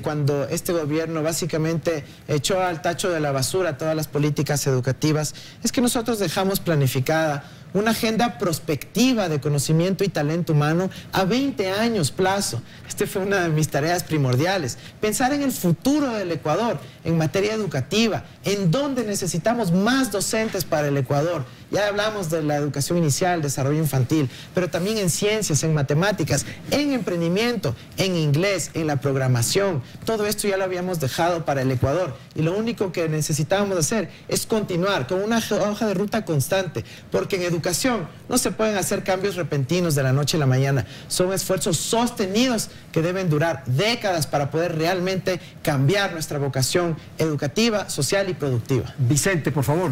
cuando este gobierno básicamente echó al tacho de la basura todas las políticas educativas, es que nosotros dejamos planificada una agenda prospectiva de conocimiento y talento humano a 20 años plazo. Esta fue una de mis tareas primordiales. Pensar en el futuro del Ecuador, en materia educativa, en donde necesitamos más docentes para el Ecuador. Ya hablamos de la educación inicial, desarrollo infantil, pero también en ciencias, en matemáticas, en emprendimiento, en inglés, en la programación. Todo esto ya lo habíamos dejado para el Ecuador y lo único que necesitábamos hacer es continuar con una hoja de ruta constante, porque en educación no se pueden hacer cambios repentinos de la noche a la mañana. Son esfuerzos sostenidos que deben durar décadas para poder realmente cambiar nuestra vocación educativa, social y productiva. Vicente, por favor.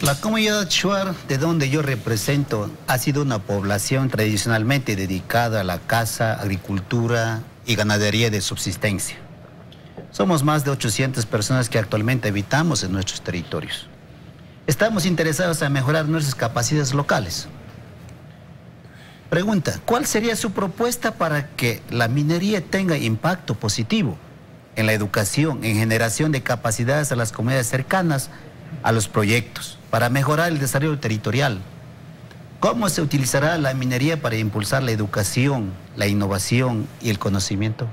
La comunidad Shuar, de donde yo represento, ha sido una población tradicionalmente dedicada a la caza, agricultura y ganadería de subsistencia. Somos más de 800 personas que actualmente habitamos en nuestros territorios. Estamos interesados en mejorar nuestras capacidades locales. Pregunta, ¿cuál sería su propuesta para que la minería tenga impacto positivo en la educación, en generación de capacidades a las comunidades cercanas a los proyectos, para mejorar el desarrollo territorial? ¿Cómo se utilizará la minería para impulsar la educación, la innovación y el conocimiento?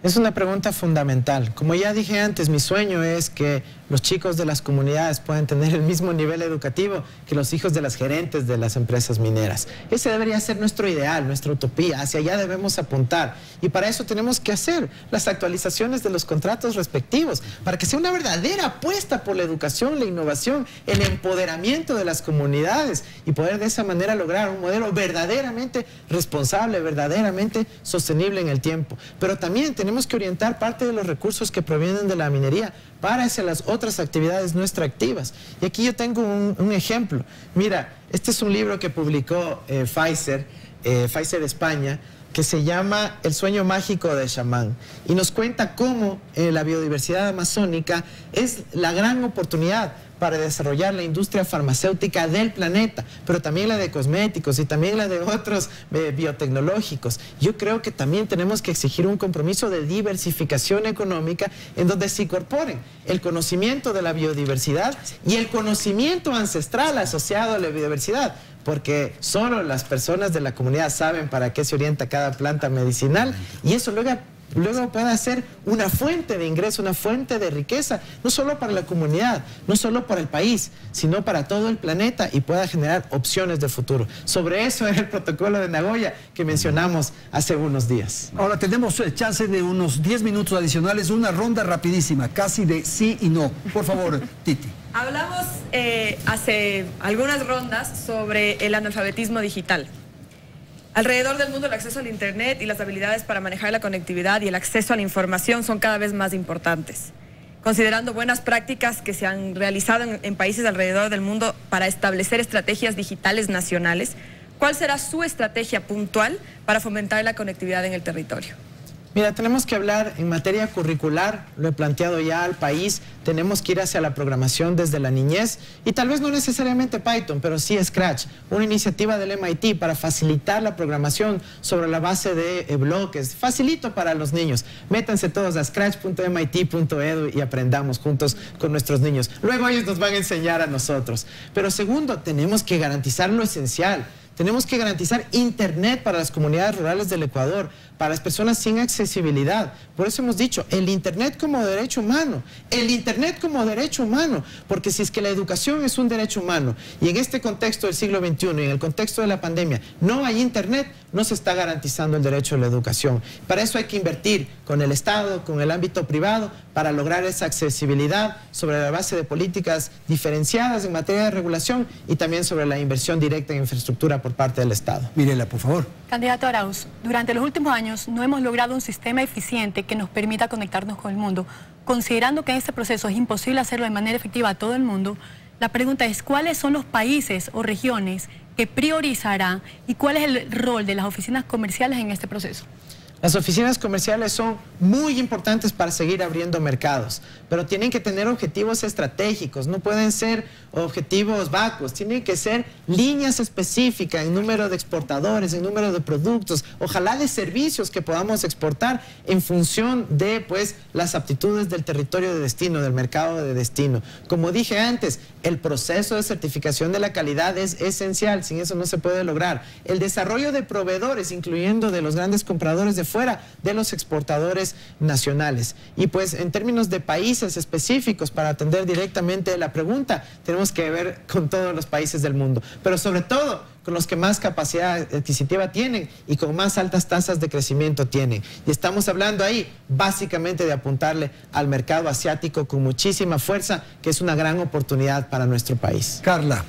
Es una pregunta fundamental. Como ya dije antes, mi sueño es que los chicos de las comunidades puedan tener el mismo nivel educativo que los hijos de las gerentes de las empresas mineras. Ese debería ser nuestro ideal, nuestra utopía. Hacia allá debemos apuntar. Y para eso tenemos que hacer las actualizaciones de los contratos respectivos, para que sea una verdadera apuesta por la educación, la innovación, el empoderamiento de las comunidades y poder de esa manera lograr un modelo verdaderamente responsable, verdaderamente sostenible en el tiempo. Pero también tenemos que orientar parte de los recursos que provienen de la minería para hacia las otras actividades no extractivas. Y aquí yo tengo un ejemplo. Mira, este es un libro que publicó Pfizer España, que se llama El sueño mágico de Chamán, y nos cuenta cómo la biodiversidad amazónica es la gran oportunidad para desarrollar la industria farmacéutica del planeta, pero también la de cosméticos y también la de otros biotecnológicos. Yo creo que también tenemos que exigir un compromiso de diversificación económica en donde se incorporen el conocimiento de la biodiversidad y el conocimiento ancestral asociado a la biodiversidad, porque solo las personas de la comunidad saben para qué se orienta cada planta medicinal, y eso luego puede ser una fuente de ingreso, una fuente de riqueza, no solo para la comunidad, no solo para el país, sino para todo el planeta, y pueda generar opciones de futuro. Sobre eso es el protocolo de Nagoya que mencionamos hace unos días. Ahora tenemos chance de unos 10 minutos adicionales, una ronda rapidísima, casi de sí y no. Por favor, Titi. Hablamos hace algunas rondas sobre el analfabetismo digital. Alrededor del mundo el acceso al Internet y las habilidades para manejar la conectividad y el acceso a la información son cada vez más importantes. Considerando buenas prácticas que se han realizado en países alrededor del mundo para establecer estrategias digitales nacionales, ¿cuál será su estrategia puntual para fomentar la conectividad en el territorio? Mira, tenemos que hablar en materia curricular, lo he planteado ya al país, tenemos que ir hacia la programación desde la niñez, y tal vez no necesariamente Python, pero sí Scratch, una iniciativa del MIT para facilitar la programación sobre la base de bloques, facilito para los niños. Métanse todos a scratch.mit.edu y aprendamos juntos con nuestros niños. Luego ellos nos van a enseñar a nosotros. Pero segundo, tenemos que garantizar lo esencial. Tenemos que garantizar Internet para las comunidades rurales del Ecuador, para las personas sin accesibilidad. Por eso hemos dicho, el Internet como derecho humano, el Internet como derecho humano, porque si es que la educación es un derecho humano, y en este contexto del siglo XXI, y en el contexto de la pandemia, no hay Internet, no se está garantizando el derecho a la educación. Para eso hay que invertir con el Estado, con el ámbito privado, para lograr esa accesibilidad sobre la base de políticas diferenciadas en materia de regulación y también sobre la inversión directa en infraestructura por parte del Estado. Mirela, por favor. Candidato Arauz, durante los últimos años no hemos logrado un sistema eficiente que nos permita conectarnos con el mundo. Considerando que en este proceso es imposible hacerlo de manera efectiva a todo el mundo, la pregunta es, ¿cuáles son los países o regiones que priorizará y cuál es el rol de las oficinas comerciales en este proceso? Las oficinas comerciales son muy importantes para seguir abriendo mercados, pero tienen que tener objetivos estratégicos, no pueden ser objetivos vacuos, tienen que ser líneas específicas en número de exportadores, en número de productos, ojalá de servicios que podamos exportar en función de pues las aptitudes del territorio de destino, del mercado de destino. Como dije antes, el proceso de certificación de la calidad es esencial, sin eso no se puede lograr. El desarrollo de proveedores, incluyendo de los grandes compradores de fuera de los exportadores nacionales. Y pues en términos de países específicos, para atender directamente la pregunta, tenemos que ver con todos los países del mundo, pero sobre todo con los que más capacidad adquisitiva tienen y con más altas tasas de crecimiento tienen. Y estamos hablando ahí básicamente de apuntarle al mercado asiático con muchísima fuerza, que es una gran oportunidad para nuestro país. Carla.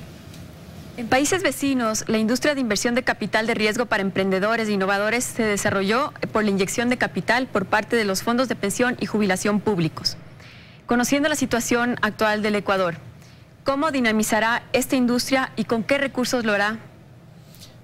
En países vecinos, la industria de inversión de capital de riesgo para emprendedores e innovadores se desarrolló por la inyección de capital por parte de los fondos de pensión y jubilación públicos. Conociendo la situación actual del Ecuador, ¿cómo dinamizará esta industria y con qué recursos lo hará?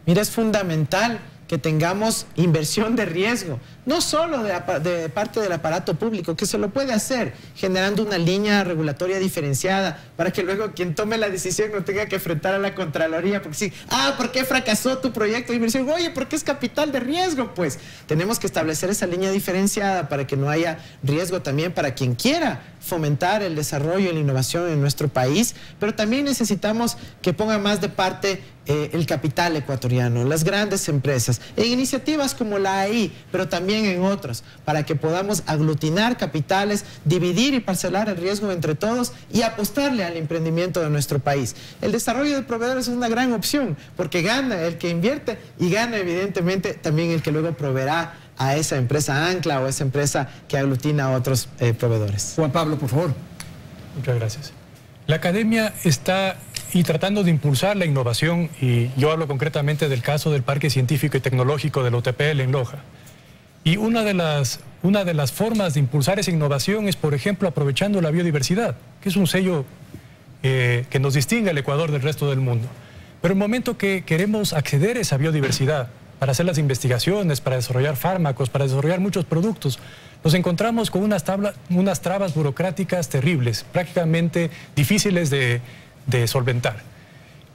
Mira, es fundamental que tengamos inversión de riesgo, no solo de parte del aparato público, que se lo puede hacer generando una línea regulatoria diferenciada para que luego quien tome la decisión no tenga que enfrentar a la Contraloría, porque sí, ¿por qué fracasó tu proyecto de inversión? Oye, ¿por qué es capital de riesgo? Pues tenemos que establecer esa línea diferenciada para que no haya riesgo también para quien quiera fomentar el desarrollo y la innovación en nuestro país, pero también necesitamos que ponga más de parte el capital ecuatoriano, las grandes empresas, en iniciativas como la AI, pero también en otras, para que podamos aglutinar capitales, dividir y parcelar el riesgo entre todos y apostarle al emprendimiento de nuestro país. El desarrollo de proveedores es una gran opción, porque gana el que invierte y gana evidentemente también el que luego proveerá a esa empresa ancla o esa empresa que aglutina a otros proveedores. Juan Pablo, por favor. Muchas gracias. La academia está tratando de impulsar la innovación, y yo hablo concretamente del caso del Parque Científico y Tecnológico del OTPL en Loja. Y una de las formas de impulsar esa innovación es, por ejemplo, aprovechando la biodiversidad, que es un sello que nos distingue al Ecuador del resto del mundo. Pero en el momento que queremos acceder a esa biodiversidad para hacer las investigaciones, para desarrollar fármacos, para desarrollar muchos productos, nos encontramos con unas trabas burocráticas terribles, prácticamente difíciles de solventar.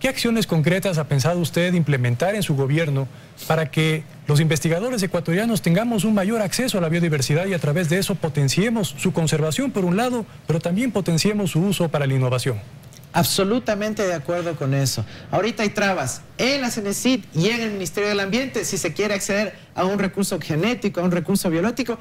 ¿Qué acciones concretas ha pensado usted implementar en su gobierno para que los investigadores ecuatorianos tengamos un mayor acceso a la biodiversidad y a través de eso potenciemos su conservación por un lado, pero también potenciemos su uso para la innovación? Absolutamente de acuerdo con eso. Ahorita hay trabas en la CENESID y en el Ministerio del Ambiente si se quiere acceder a un recurso genético, a un recurso biológico,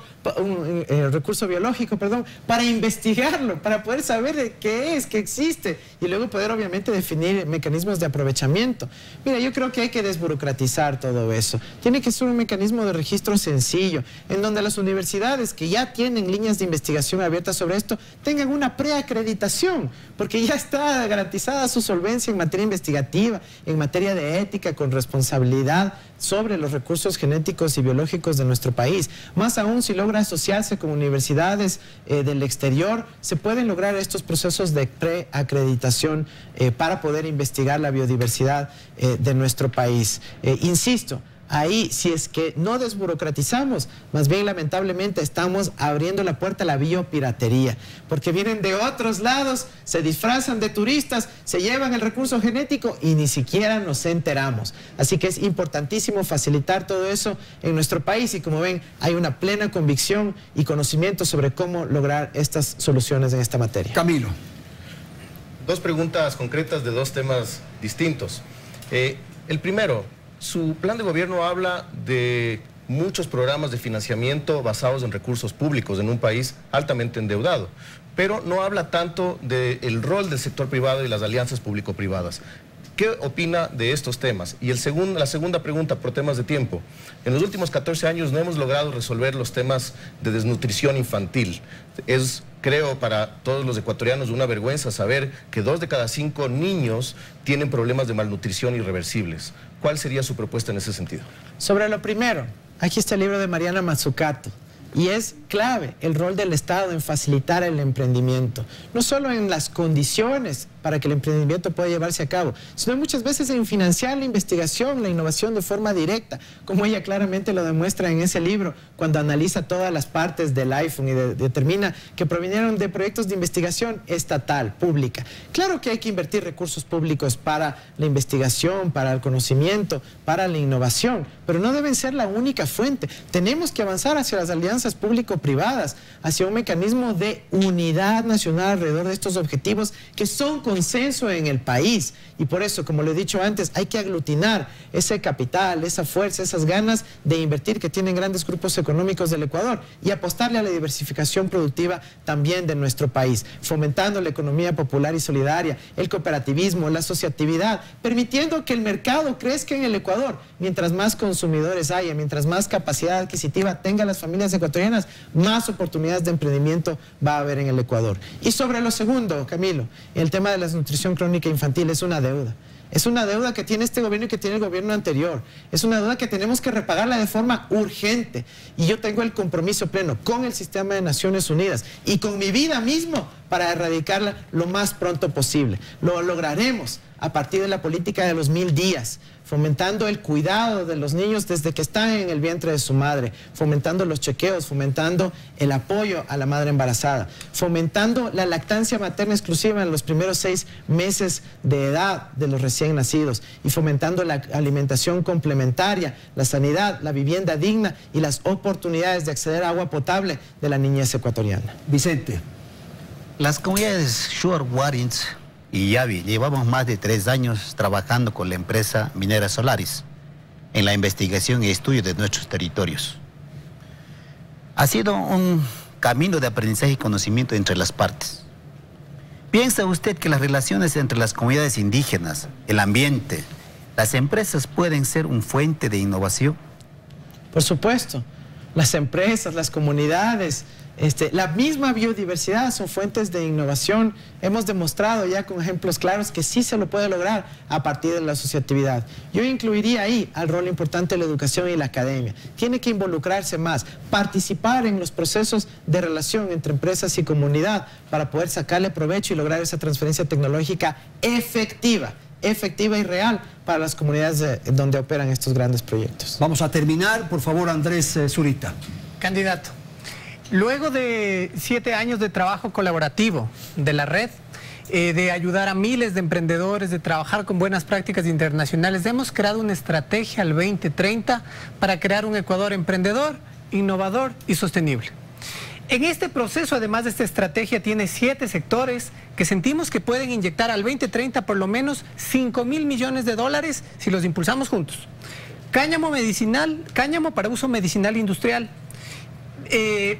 para investigarlo, para poder saber de qué es, que existe y luego poder obviamente definir mecanismos de aprovechamiento. Mira, yo creo que hay que desburocratizar todo eso. Tiene que ser un mecanismo de registro sencillo, en donde las universidades que ya tienen líneas de investigación abiertas sobre esto tengan una preacreditación, porque ya está garantizada su solvencia en materia investigativa, en materia de ética, con responsabilidad sobre los recursos genéticos y biológicos de nuestro país. Más aún, si logra asociarse con universidades del exterior, se pueden lograr estos procesos de preacreditación para poder investigar la biodiversidad de nuestro país. Insisto, ahí, si es que no desburocratizamos, más bien lamentablemente estamos abriendo la puerta a la biopiratería, porque vienen de otros lados, se disfrazan de turistas, se llevan el recurso genético y ni siquiera nos enteramos. Así que es importantísimo facilitar todo eso en nuestro país y, como ven, hay una plena convicción y conocimiento sobre cómo lograr estas soluciones en esta materia. Camilo. Dos preguntas concretas de dos temas distintos. El primero, su plan de gobierno habla de muchos programas de financiamiento basados en recursos públicos en un país altamente endeudado, pero no habla tanto del rol del sector privado y las alianzas público-privadas. ¿Qué opina de estos temas? Y la segunda pregunta, por temas de tiempo. En los últimos 14 años no hemos logrado resolver los temas de desnutrición infantil. Es, creo, para todos los ecuatorianos una vergüenza saber que 2 de cada 5 niños tienen problemas de malnutrición irreversibles. ¿Cuál sería su propuesta en ese sentido? Sobre lo primero, aquí está el libro de Mariana Mazzucato. Y es clave el rol del Estado en facilitar el emprendimiento, no solo en las condiciones para que el emprendimiento pueda llevarse a cabo, sino muchas veces en financiar la investigación, la innovación de forma directa, como ella claramente lo demuestra en ese libro, cuando analiza todas las partes del iPhone y determina que provinieron de proyectos de investigación estatal, pública. Claro que hay que invertir recursos públicos para la investigación, para el conocimiento, para la innovación, pero no deben ser la única fuente. Tenemos que avanzar hacia las alianzas público-privadas, hacia un mecanismo de unidad nacional alrededor de estos objetivos que son consenso en el país. Y por eso, como lo he dicho antes, hay que aglutinar ese capital, esa fuerza, esas ganas de invertir que tienen grandes grupos económicos del Ecuador y apostarle a la diversificación productiva también de nuestro país, fomentando la economía popular y solidaria, el cooperativismo, la asociatividad, permitiendo que el mercado crezca en el Ecuador. Mientras más consumidores haya, mientras más capacidad adquisitiva tengan las familias ecuatorianas, más oportunidades de emprendimiento va a haber en el Ecuador. Y sobre lo segundo, Camilo, el tema de la desnutrición crónica infantil es una deuda. Es una deuda que tiene este gobierno y que tiene el gobierno anterior. Es una deuda que tenemos que repagarla de forma urgente. Y yo tengo el compromiso pleno con el sistema de Naciones Unidas y con mi vida mismo para erradicarla lo más pronto posible. Lo lograremos a partir de la política de los 1000 días, fomentando el cuidado de los niños desde que están en el vientre de su madre, fomentando los chequeos, fomentando el apoyo a la madre embarazada, fomentando la lactancia materna exclusiva en los primeros 6 meses de edad de los recién nacidos y fomentando la alimentación complementaria, la sanidad, la vivienda digna y las oportunidades de acceder a agua potable de la niñez ecuatoriana. Vicente. Las comunidades Shuar Warrens y Yavi llevamos más de 3 años trabajando con la empresa minera Solaris en la investigación y estudio de nuestros territorios. Ha sido un camino de aprendizaje y conocimiento entre las partes. ¿Piensa usted que las relaciones entre las comunidades indígenas, el ambiente, las empresas pueden ser una fuente de innovación? Por supuesto, las empresas, las comunidades, la misma biodiversidad son fuentes de innovación. Hemos demostrado ya con ejemplos claros que sí se lo puede lograr a partir de la asociatividad. Yo incluiría ahí al rol importante de la educación y la academia. Tiene que involucrarse más, participar en los procesos de relación entre empresas y comunidad para poder sacarle provecho y lograr esa transferencia tecnológica efectiva y real para las comunidades donde operan estos grandes proyectos. Vamos a terminar, por favor, Andrés Zurita. Candidato, luego de 7 años de trabajo colaborativo de la red, de ayudar a miles de emprendedores, de trabajar con buenas prácticas internacionales, hemos creado una estrategia al 2030 para crear un Ecuador emprendedor, innovador y sostenible. En este proceso, además de esta estrategia, tiene 7 sectores que sentimos que pueden inyectar al 2030 por lo menos $5.000 millones si los impulsamos juntos. Cáñamo medicinal, cáñamo para uso medicinal industrial.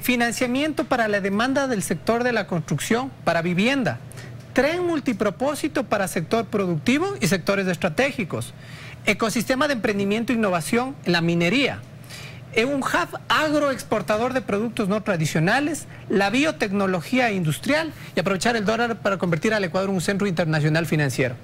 Financiamiento para la demanda del sector de la construcción, para vivienda. Tren multipropósito para sector productivo y sectores estratégicos. Ecosistema de emprendimiento e innovación en la minería. Un hub agroexportador de productos no tradicionales, la biotecnología industrial y aprovechar el dólar para convertir al Ecuador en un centro internacional financiero.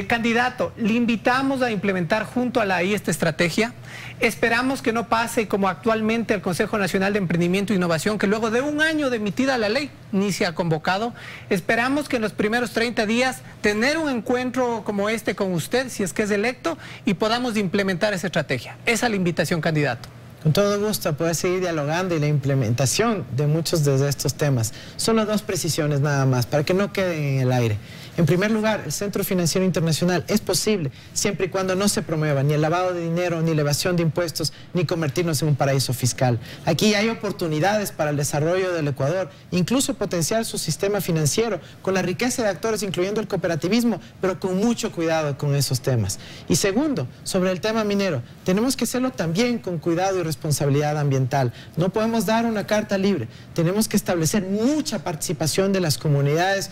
Candidato, le invitamos a implementar junto a la AI esta estrategia. Esperamos que no pase como actualmente el Consejo Nacional de Emprendimiento e Innovación, que luego de 1 año de emitida la ley ni se ha convocado. Esperamos que en los primeros 30 días tener un encuentro como este con usted, si es que es electo, y podamos implementar esa estrategia. Esa es la invitación, candidato. Con todo gusto, poder seguir dialogando y la implementación de muchos de estos temas. Solo 2 precisiones nada más, para que no queden en el aire. En primer lugar, el Centro Financiero Internacional es posible siempre y cuando no se promueva ni el lavado de dinero, ni la evasión de impuestos, ni convertirnos en un paraíso fiscal. Aquí hay oportunidades para el desarrollo del Ecuador, incluso potenciar su sistema financiero con la riqueza de actores, incluyendo el cooperativismo, pero con mucho cuidado con esos temas. Y segundo, sobre el tema minero, tenemos que hacerlo también con cuidado y responsabilidad ambiental. No podemos dar una carta libre, tenemos que establecer mucha participación de las comunidades,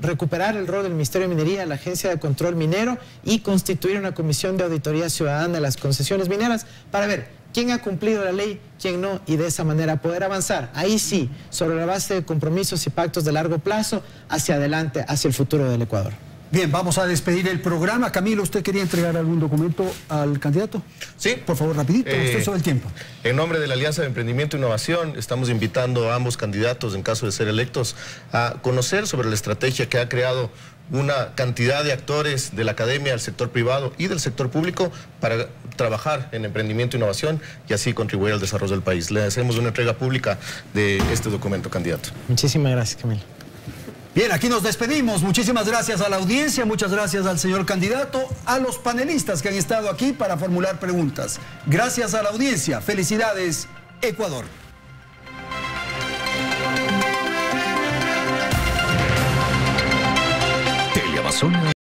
recuperar el rol del Ministerio de Minería, la Agencia de Control Minero y constituir una comisión de auditoría ciudadana de las concesiones mineras para ver quién ha cumplido la ley, quién no, y de esa manera poder avanzar, ahí sí, sobre la base de compromisos y pactos de largo plazo, hacia adelante, hacia el futuro del Ecuador. Bien, vamos a despedir el programa. Camilo, ¿usted quería entregar algún documento al candidato? Sí. Por favor, rapidito, usted sobre el tiempo. En nombre de la Alianza de Emprendimiento e Innovación, estamos invitando a ambos candidatos, en caso de ser electos, a conocer sobre la estrategia que ha creado una cantidad de actores de la academia, del sector privado y del sector público para trabajar en emprendimiento e innovación y así contribuir al desarrollo del país. Le hacemos una entrega pública de este documento, candidato. Muchísimas gracias, Camilo. Bien, aquí nos despedimos. Muchísimas gracias a la audiencia, muchas gracias al señor candidato, a los panelistas que han estado aquí para formular preguntas. Gracias a la audiencia. Felicidades, Ecuador. Teleamazonas.